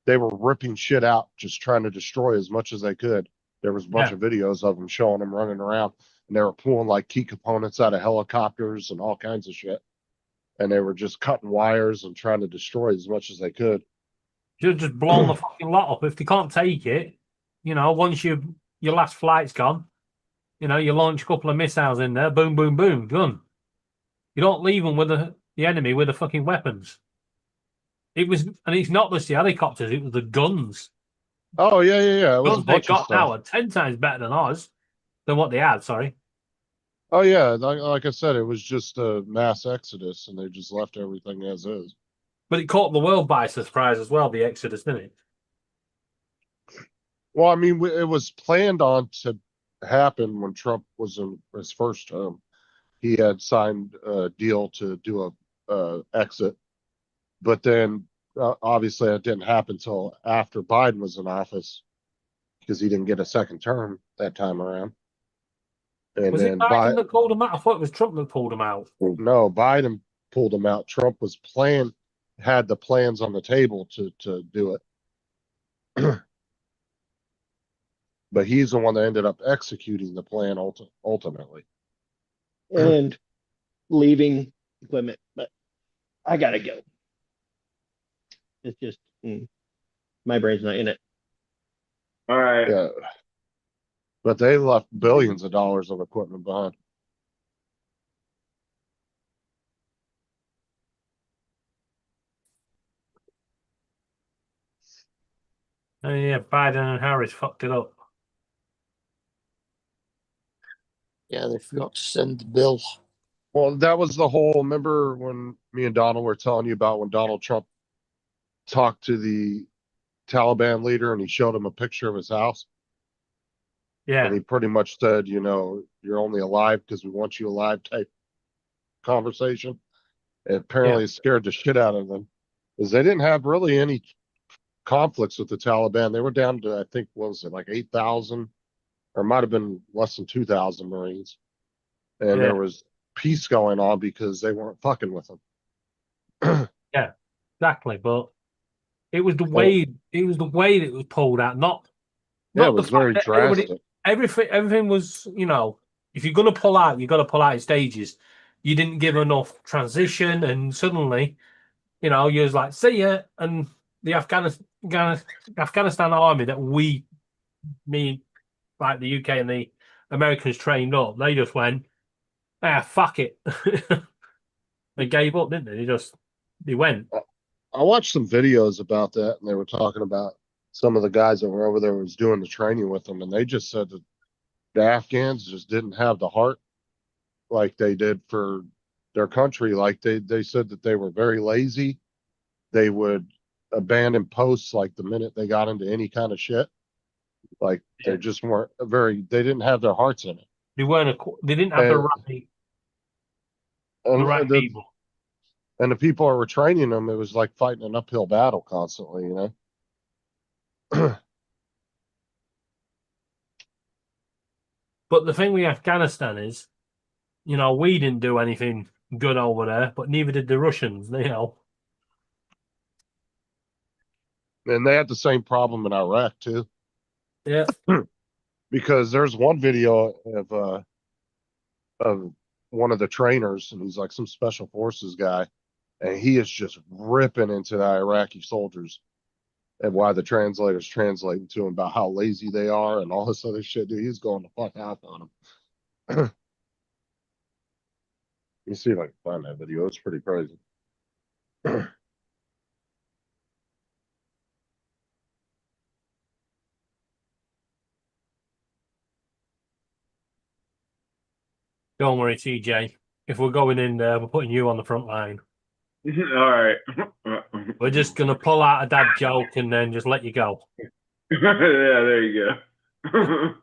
they were ripping shit out, just trying to destroy as much as they could. There was a bunch of videos of them showing them running around, and they were pulling like key components out of helicopters and all kinds of shit. And they were just cutting wires and trying to destroy as much as they could. You're just blowing the fucking lot up. If they can't take it, once your last flight's gone, you launch a couple of missiles in there, boom, boom, boom, done. You don't leave them with the enemy with the fucking weapons. And it's not just the helicopters, it was the guns. Oh yeah. It was Guns they've got now are 10 times better than ours, than what they had, sorry. Oh yeah, like I said, it was just a mass exodus, and they just left everything as is. But it caught the world by surprise as well, the exodus, didn't it? Well, I mean, it was planned on to happen when Trump was in his first term. He had signed a deal to do a exit, but then obviously it didn't happen until after Biden was in office because he didn't get a second term that time around. And was it Biden that pulled him out? I thought it was Trump that pulled him out. No, Biden pulled him out. Trump had the plans on the table to do it. But he's the one that ended up executing the plan ultimately. And leaving equipment. But I gotta go. It's just my brain's not in it. All right. Yeah. But they left billions of dollars of equipment behind. Oh, yeah, Biden and Harris fucked it up. Yeah, they forgot to send the bill. Well, that was the whole. Remember when me and Donald were telling you about when Donald Trump talked to the Taliban leader and he showed him a picture of his house? Yeah. And he pretty much said, you're only alive because we want you alive type conversation. It apparently scared the shit out of them because they didn't have really any conflicts with the Taliban. They were down to, I think, what was it, like 8,000 or it might have been less than 2,000 Marines. And there was peace going on because they weren't fucking with them. Yeah, exactly. But it was the way that it was pulled out, not it was very drastic. Everything was, if you're gonna pull out, you gotta pull out in stages. You didn't give enough transition, and suddenly, you was like, see ya, and the Afghanistan army that like the UK and the Americans trained up, they just went, fuck it. They gave up, didn't they? They went. I watched some videos about that, and they were talking about some of the guys that were over there was doing the training with them, and they just said that the Afghans just didn't have the heart like they did for their country. Like they said that they were very lazy. They would abandon posts like the minute they got into any kind of shit. Like they just weren't they didn't have their hearts in it. They didn't have the right people. And the people who were training them, it was like fighting an uphill battle constantly, But the thing with Afghanistan is, we didn't do anything good over there, but neither did the Russians, And they had the same problem in Iraq too. Yeah. Because there's one video of one of the trainers, and he's like some special forces guy, and he is just ripping into the Iraqi soldiers, and why the translator's translating to him about how lazy they are and all this other shit. Dude, he's going the fuck out on them. You see if I can find that video. It's pretty crazy. Don't worry, TJ. If we're going in there, we're putting you on the front line. All right. We're just gonna pull out a dad joke and then just let you go. Yeah, there you go.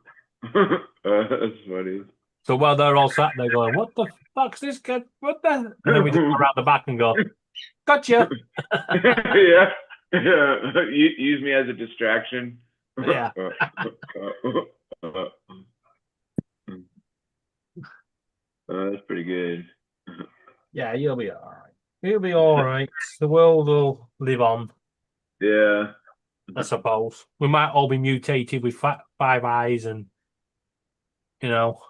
That's funny. So while they're all sat there going, "What the fuck's this kid? What the?" And then we just go around the back and go, "Gotcha." Yeah. Use me as a distraction. Yeah. That's pretty good. Yeah, you'll be all right. You'll be all right. The world will live on, Yeah. I suppose. We might all be mutated with 5 eyes and, you know,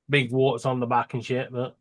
big warts on the back and shit, but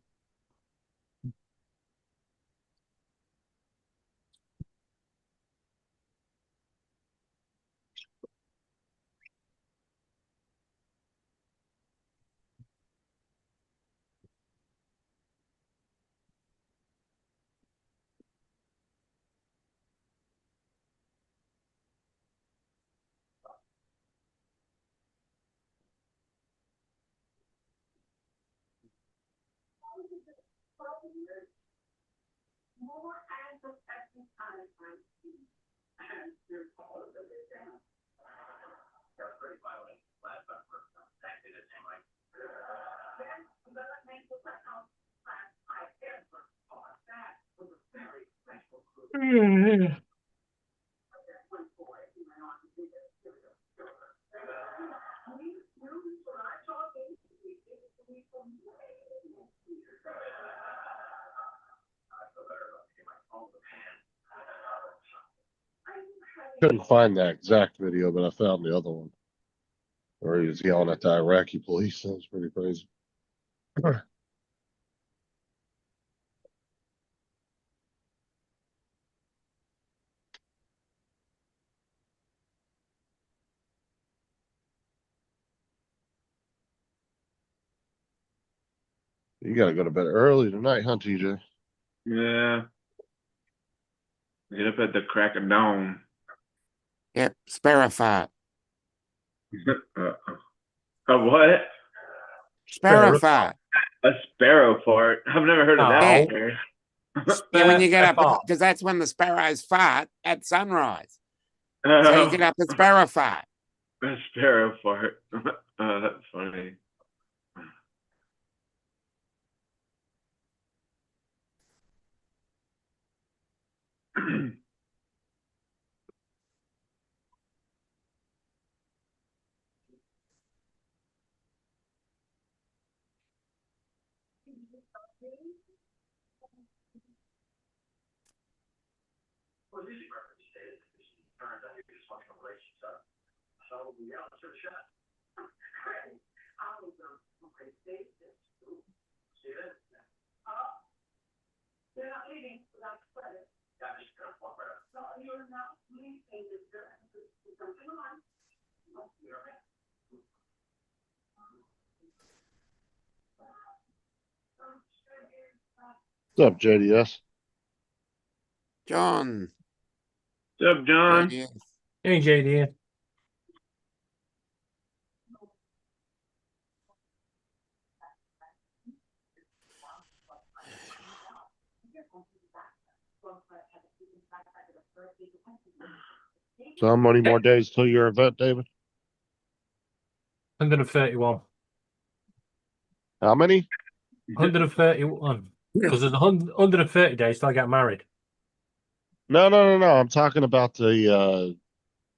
Couldn't find that exact video, but I found the other one where he was yelling at the Iraqi police. That was pretty crazy. You gotta go to bed early tonight, huh, TJ? Yeah. Get up at the crack of dawn. Yep, sparrow fart. A what? Sparrow fart. A sparrow fart. I've never heard of that Yeah. before. Yeah, when you get up, because that's when the sparrows fart at sunrise. So Oh, you get up a sparrow fart. a sparrow fart. Oh, that's funny. What's up, JDS? John. What's up, John? JDS. Hey, JD. So how many more days till your event, David? 131. How many? 131. Because there's 130 days till I get married. No. I'm talking about the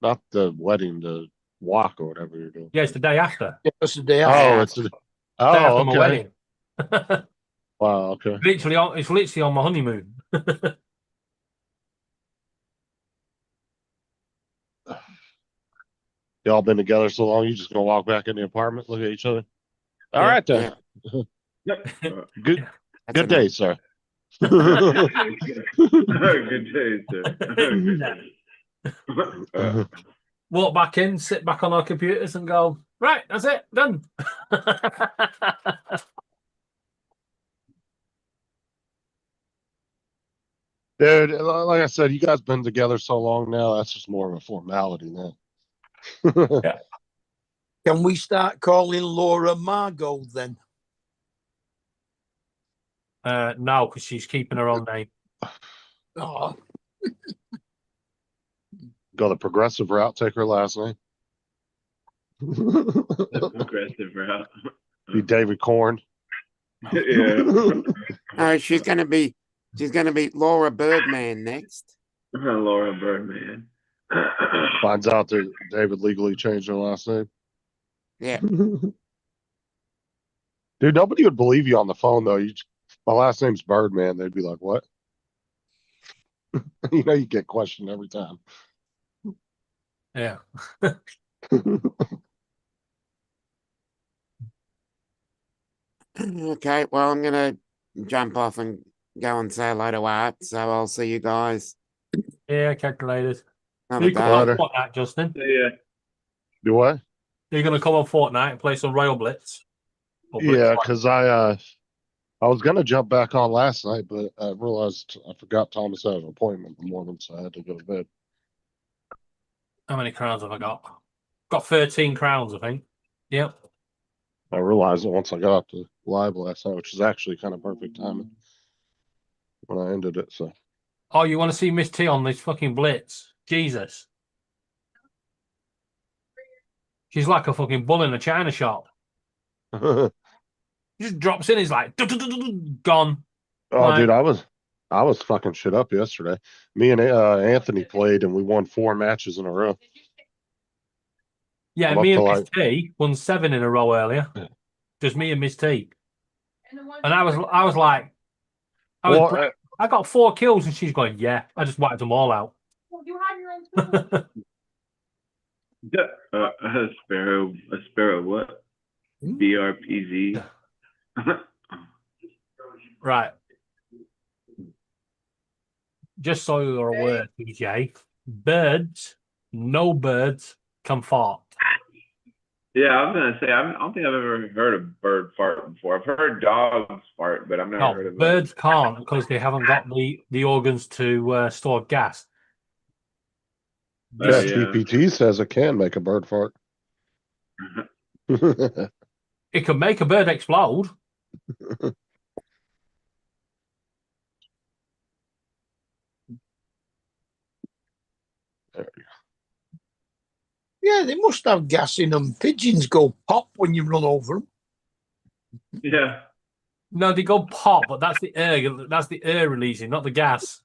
not the wedding, the walk or whatever you're doing. Yeah, it's the day after. Yeah, it's the day Oh, after. it's the Day after my okay. wedding. Wow, okay. It's literally on my honeymoon. Y'all been together so long, you just gonna walk back in the apartment, look at each other. All Yeah. right then. Good That's good day, sir. Good day, sir. Walk back in, sit back on our computers and go, right, that's it, done. Dude, like I said, you guys been together so long now. That's just more of a formality now. Yeah. Can we start calling Laura Margot then? No, because she's keeping her own name. Oh, Go the progressive route. Take her last name. The progressive route. Be David Korn. Yeah. She's gonna be Laura Birdman next. Laura Birdman. Finds out that David legally changed her last name. Yeah. Dude, nobody would believe you on the phone though. My last name's Birdman. They'd be like, "What?" You know, you get questioned every time. Yeah. Okay, well, I'm gonna jump off and go and say hello to Art. So I'll see you guys Yeah, calculators. another You come on day. Fortnite, Justin. Yeah. Do what? You're gonna come on Fortnite and play some Royal Blitz. Or Blitz Yeah, One. because I was gonna jump back on last night, but I realized I forgot Thomas had an appointment in the morning, so I had to go to bed. How many crowns have I got? Got 13 crowns, I think. Yep. I realized it once I got up to live last night, which is actually kind of perfect timing when I ended it. So Oh, you want to see Miss T on this fucking Blitz? Jesus. She's like a fucking bull in a china shop. He just drops in, he's like, gone. Oh, Like, dude, I was fucking shit up yesterday. Me and Anthony played, and we won 4 matches in a row. yeah, I'm up me and to Miss T won 7 in a row earlier. Just me and Miss T. And I was like, I got 4 kills, and she's going, yeah, I just wiped them all out. A sparrow what? BRPZ. Right. Just so you're aware, PJ, no birds can fart. Yeah, I was gonna say I don't think I've ever heard a bird fart before. I've heard dogs fart, but I've never No, heard of birds can't because they haven't got the organs to store gas. Yeah. ChatGPT says it can make a bird fart. It can make a bird explode. yeah, they must have gas in them. Pigeons go pop when you run over them. Yeah. No, they go pop, but that's the air. That's the air releasing, not the gas.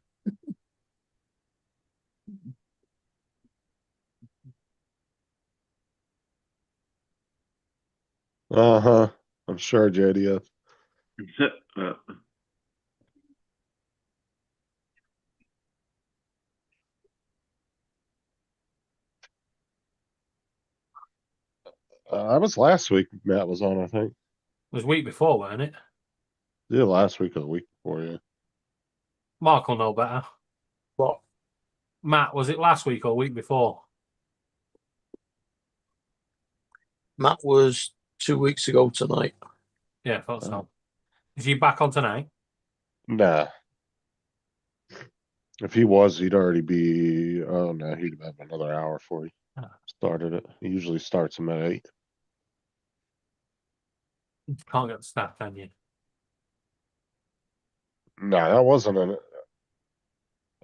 Uh-huh. I'm sure, JDF. That was last week Matt was on, I think. It was week before, wasn't it? Yeah, last week or the week before, yeah. Mark will know better. What? Matt, was it last week or week before? Matt was 2 weeks ago tonight. Yeah, I thought so. Is he back on tonight? Nah. If he was, he'd already be. Oh no, he'd have another hour before he started it. He usually starts him at 8. Can't get the staff, can you? No, that wasn't an.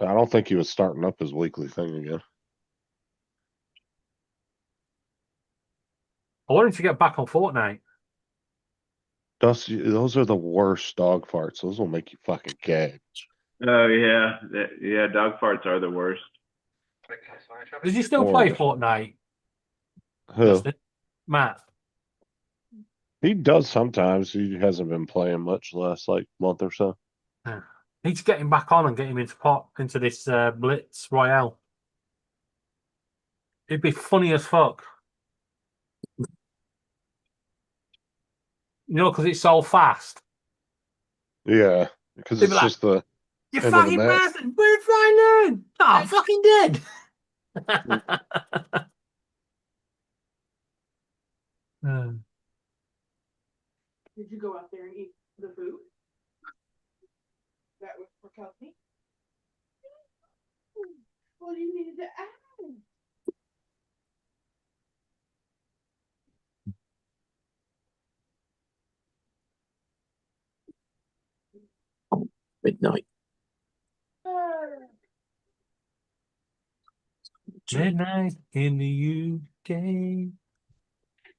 I don't think he was starting up his weekly thing again. I wanted to get back on Fortnite. Dusty, those are the worst dog farts. Those will make you fucking gag. Oh yeah, yeah. Dog farts are the worst. Does he still play Fortnite? Who? Justin? Matt. He does sometimes. He hasn't been playing much the last like month or so. Need to get him back on and get him into this Blitz Royale. It'd be funny as fuck. You know, because it's so fast. Yeah, because They'd it's be like, just the you end of the fucking match. bastard! Bird flying in! Oh, I'm fucking dead! Did you go out there and eat the food? That was for company? what do you need to add? Midnight. Midnight in the UK. Play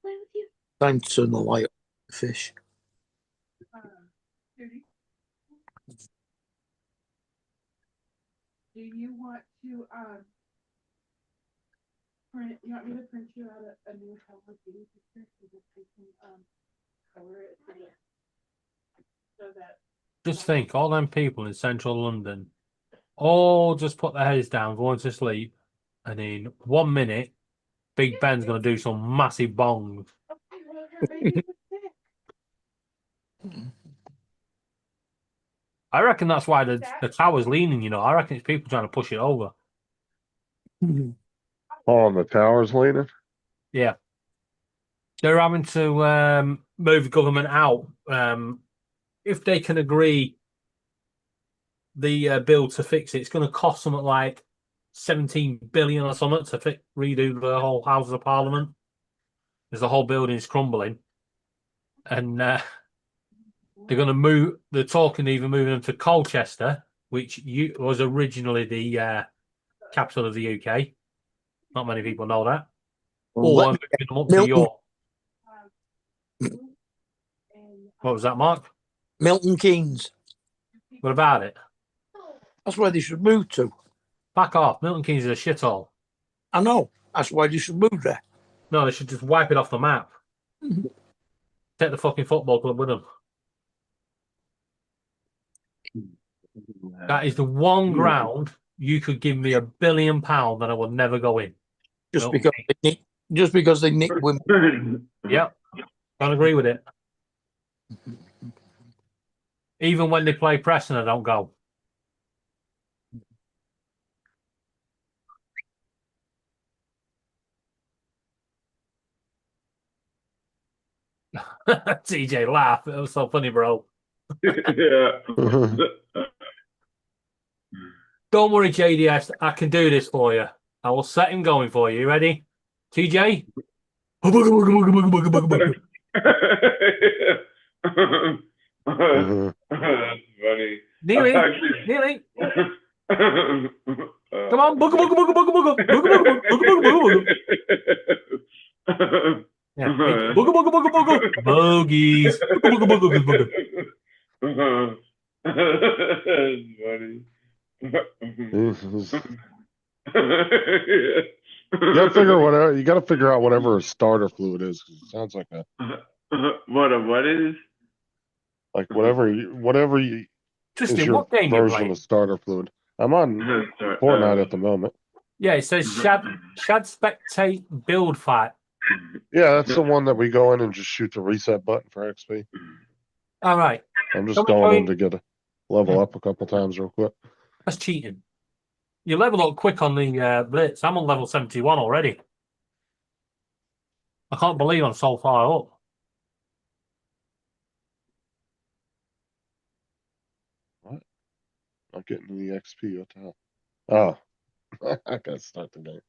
with you. Time to turn the light on the fish. Judy? Do you want to, print, you want me to print you out a new Hello Kitty picture so that I can, color it so that. Just think, all them people in central London all just put their heads down, going to sleep, and in 1 minute, Big Ben's going to do some massive bong. Okay, well, her baby was sick. I reckon that's why the tower's leaning, you know. I reckon it's people trying to push it over. Oh, and the tower's leaning. Yeah. They're having to move the government out. If they can agree the bill to fix it, it's going to cost something like 17 billion or something to redo the whole Houses of Parliament. Because the whole building's crumbling. And they're going to move, they're talking even moving them to Colchester, which was originally the capital of the UK. Not many people know that. Or moving them up to York. What was that, Mark? Milton Keynes. What about it? That's where they should move to. Back off. Milton Keynes is a shithole. I know. That's why they should move there. No, they should just wipe it off the map. Take the fucking football club with them. That is the one ground you could give me £1 billion that I would never go in. Just because they nick women. Yep. Don't agree with it. Even when they play Preston, I don't go. TJ laugh. It was so funny, bro. Yeah. Don't worry, JDS. I can do this for you. I will set him going for you. Ready? TJ? That's funny. Nearly. Nearly. Come on. Booga, booga, booga, booga, booga. Booga, booga, booga, booga, booga, booga. Yeah. Booga, booga, booga, booga. Bogies. Booga, booga, booga, booga. That's funny. You gotta figure out whatever a starter fluid is, 'cause it sounds like a what is? Like whatever you Tristan, is your what game you version playing? of starter fluid. I'm on Fortnite at the moment. Yeah, it says Shad Spectate Build Fight. Yeah, that's the one that we go in and just shoot the reset button for XP. All right. I'm just Don't going in worry. to get a level up a couple times real quick. That's cheating. You level up quick on the Blitz. I'm on level 71 already. I can't believe I'm so far up. What? Not getting the XP. What the hell? Oh. I gotta start the game.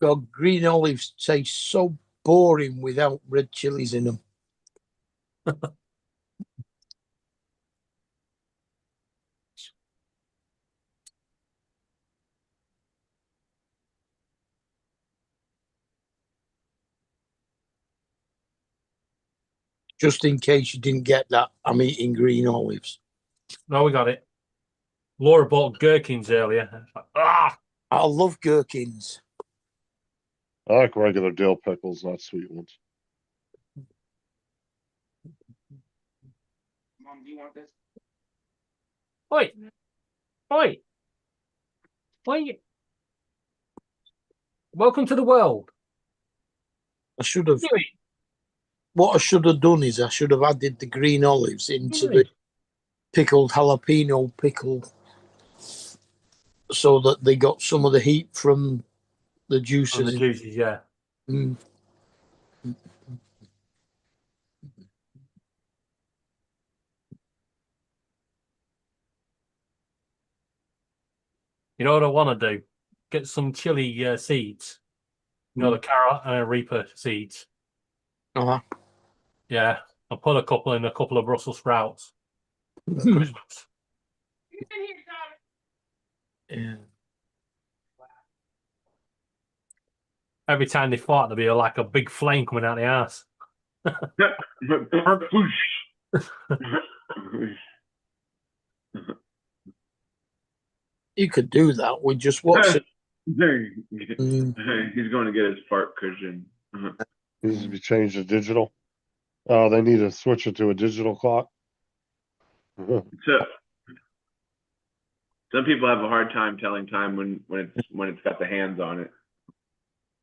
God, green olives taste so boring without red chilies in them. Just in case you didn't get that, I'm eating green olives. No, we got it. Laura bought gherkins earlier. Ah! I love gherkins. I like regular dill pickles, not sweet ones. Mom, do you want this? Oi! Oi! Oi! Welcome to the world. I should have. What I should have done is I should have added the green olives into the pickled jalapeno pickle so that they got some of the heat from the juices. From the juices, yeah. Mm. You know what I want to do? Get some chili seeds. You know, the carrot and reaper seeds. Uh-huh. Yeah, I'll put a couple in a couple of Brussels sprouts for Christmas. Yeah. Every time they fart, there'll be like a big flame coming out the ass. You could do that with just what's it? He's going to get his fart cushion. Needs to be changed to digital. Oh, they need to switch it to a digital clock. So some people have a hard time telling time when it's got the hands on it.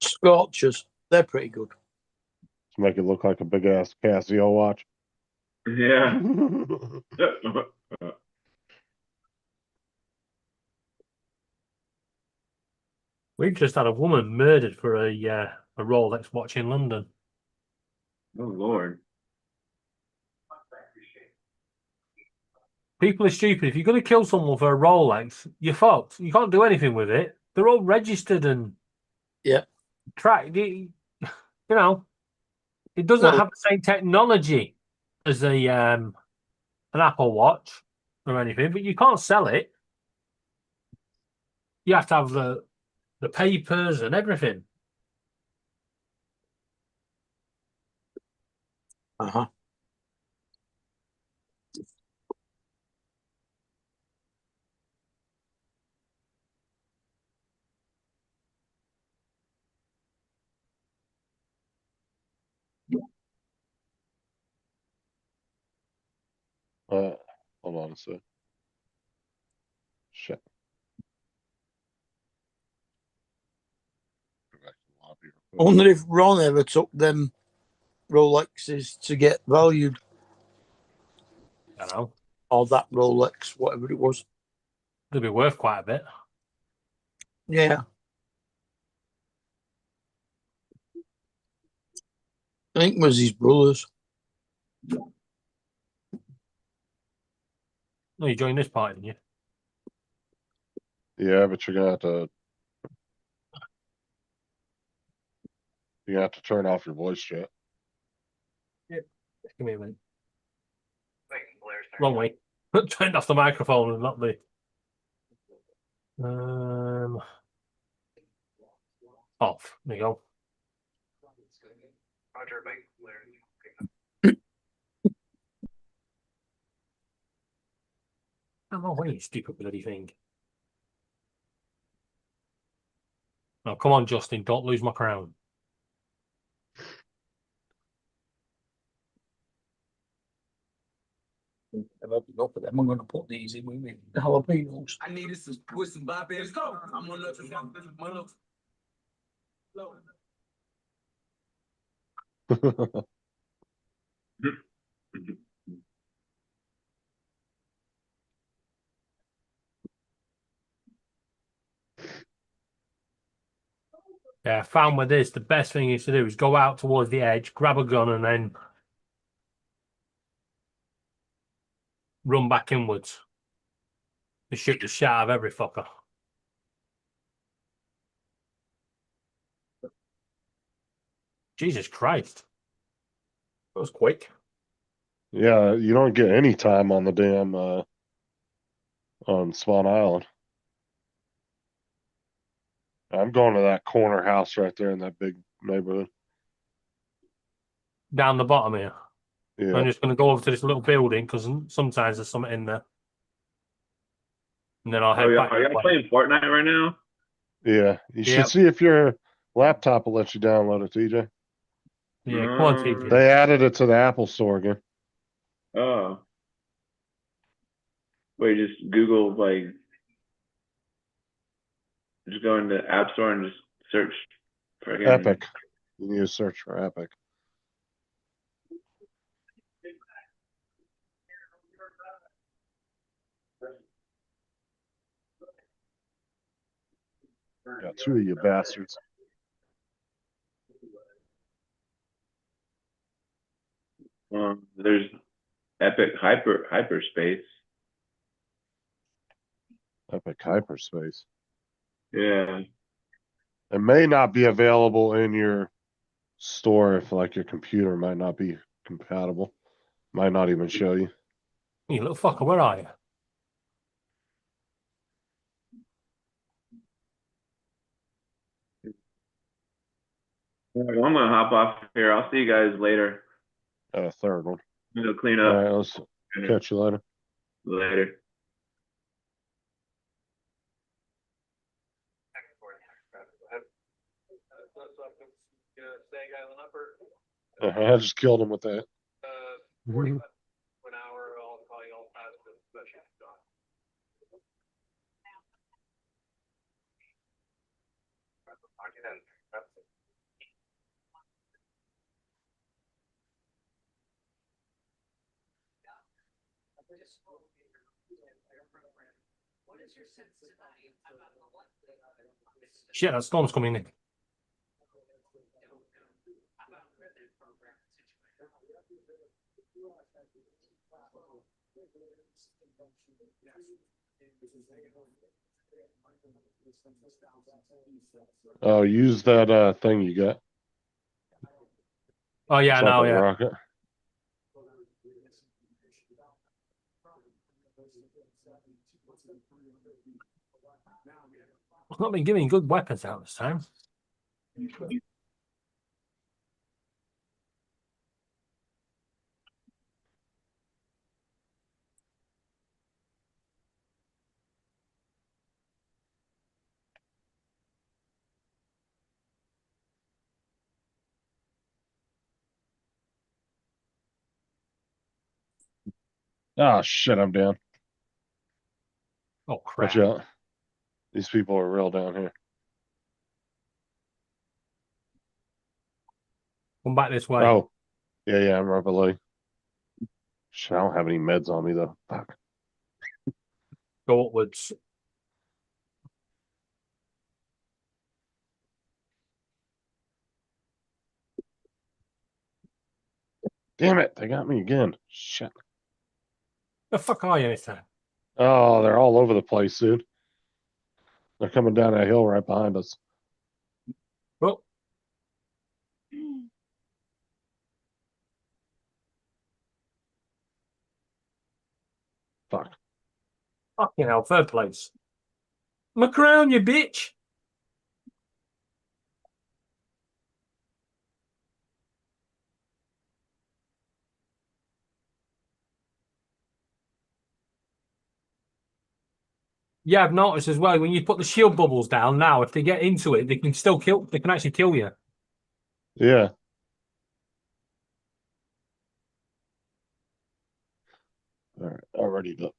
Scorchers. They're pretty good. To make it look like a big ass Casio watch. Yeah. We've just had a woman murdered for a Rolex watch in London. Oh Lord. People are stupid. If you're going to kill someone for a Rolex, you're fucked. You can't do anything with it. They're all registered and tracked. You know, it doesn't have the same technology as an Apple Watch or anything, but you can't sell it. You have to have the papers and everything. Uh-huh. Hold on a sec. Shit. I wonder if Ron ever took them Rolexes to get valued. I know. Or that Rolex, whatever it was. They'll be worth quite a bit. Yeah. I think it was his brother's. No, you joined this party, didn't you? Yeah, but you're gonna have to turn off your voice chat. Yep. Give me a minute. Wrong way. Turned off the microphone and not the. Off. There you go. I'm away, you stupid bloody thing. Oh, come on, Justin. Don't lose my crown. I've opened up for them. I'm going to put these in with me. The jalapenos. I needed to put some bop in. Let's go. I'm gonna let you know. Yeah, I found with this, the best thing is to do is go out towards the edge, grab a gun, and then run back inwards. And shoot the shit out of every fucker. Jesus Christ. That was quick. Yeah, you don't get any time on the damn on Swan Island. I'm going to that corner house right there in that big neighborhood. Down the bottom here. Yeah. I'm just going to go over to this little building because sometimes there's something in there. And then I'll head back. Are y'all playing Fortnite right now? Yeah. You should see if your laptop will let you download it, TJ. Yeah, come on, TJ. They added it to the Apple Store again. Oh. Wait, just Google, like, just go into the App Store and just search for Epic. You need to search for Epic. Got two of you bastards. There's Epic Hyperspace. Epic Hyperspace. Yeah. It may not be available in your store if like your computer might not be compatible. Might not even show you. You little fucker, where are you? Well, I'm gonna hop off here. I'll see you guys later. A third one. I'm gonna clean All up. right, let's catch you later. Later. I just killed him with that. An hour, I'll call you all past the special. Shit, that storm's coming in. Oh, use that thing you got. Oh yeah, It's I know, like a yeah. rocket. I've not been giving good weapons out this time. Oh shit, I'm down. Oh crap. Watch out. These people are real down here. Come back this way. Oh. Yeah, I'm right below you. Shit, I don't have any meds on me though. Fuck. Go upwards. Damn it, they got me again. Shit. The fuck are you this time? Oh, they're all over the place, dude. They're coming down that hill right behind us. Oh. Fuck. Fucking hell, third place. Macrown, you bitch. Yeah, I've noticed as well, when you put the shield bubbles down now, if they get into it, they can still kill, they can actually kill you. Yeah. All right, already done.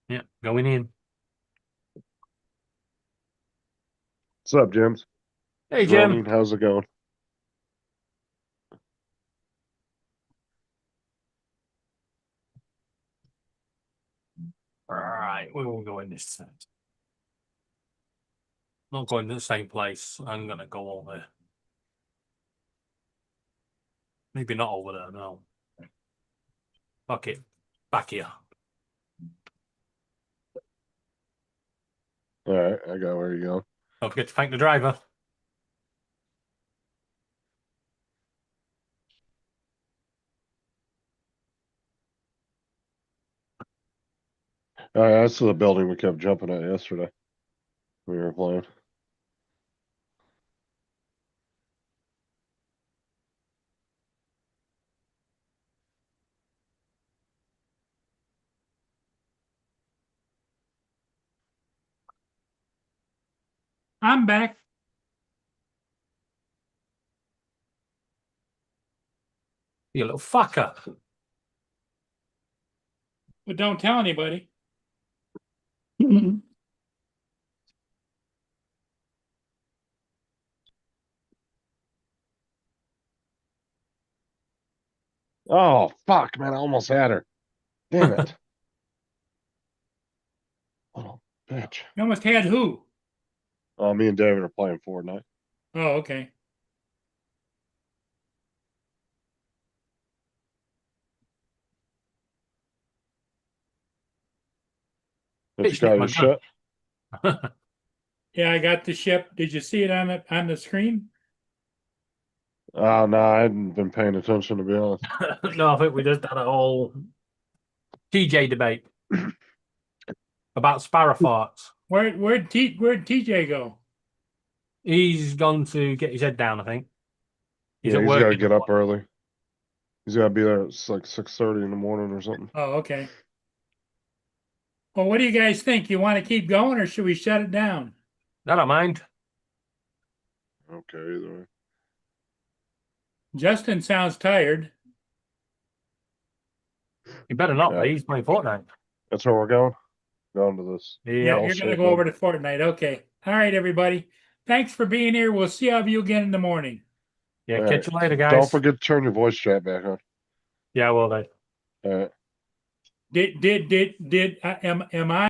Yeah, going in. What's up, James? Hey, Jim. Ronin, how's it going? All right, we will go in this set. Not going to the same place. I'm going to go over there. Maybe not over there, no. Fuck it. Back here. All right, I got where you're going. Don't forget to thank the driver. All right, that's the building we kept jumping at yesterday. We were playing. I'm back. You little fucker. But don't tell anybody. Oh, fuck, man. I almost had her. Damn it. Oh, bitch. You almost had who? Oh, me and David are playing Fortnite. Oh, okay. Did you got your ship? Yeah, I got the ship. Did you see it on the screen? Oh no, I hadn't been paying attention to be honest. No, I think we just had a whole TJ debate about sparrow farts. Where'd TJ go? He's gone to get his head down, I think. He's Yeah, at he's work. got to get up early. He's got to be there at like 6:30 in the morning or something. Oh, okay. Well, what do you guys think? You want to keep going or should we shut it down? I don't mind. Okay, either way. Justin sounds tired. You better not Yeah. be. He's playing Fortnite. That's where we're going. Going to this. Yeah, Yeah. you're going to go over to Fortnite. Okay. All right, everybody. Thanks for being here. We'll see all of you again in the morning. Yeah, All catch right. you later, guys. Don't forget to turn your voice chat back on. Yeah, well, then. All right. Am I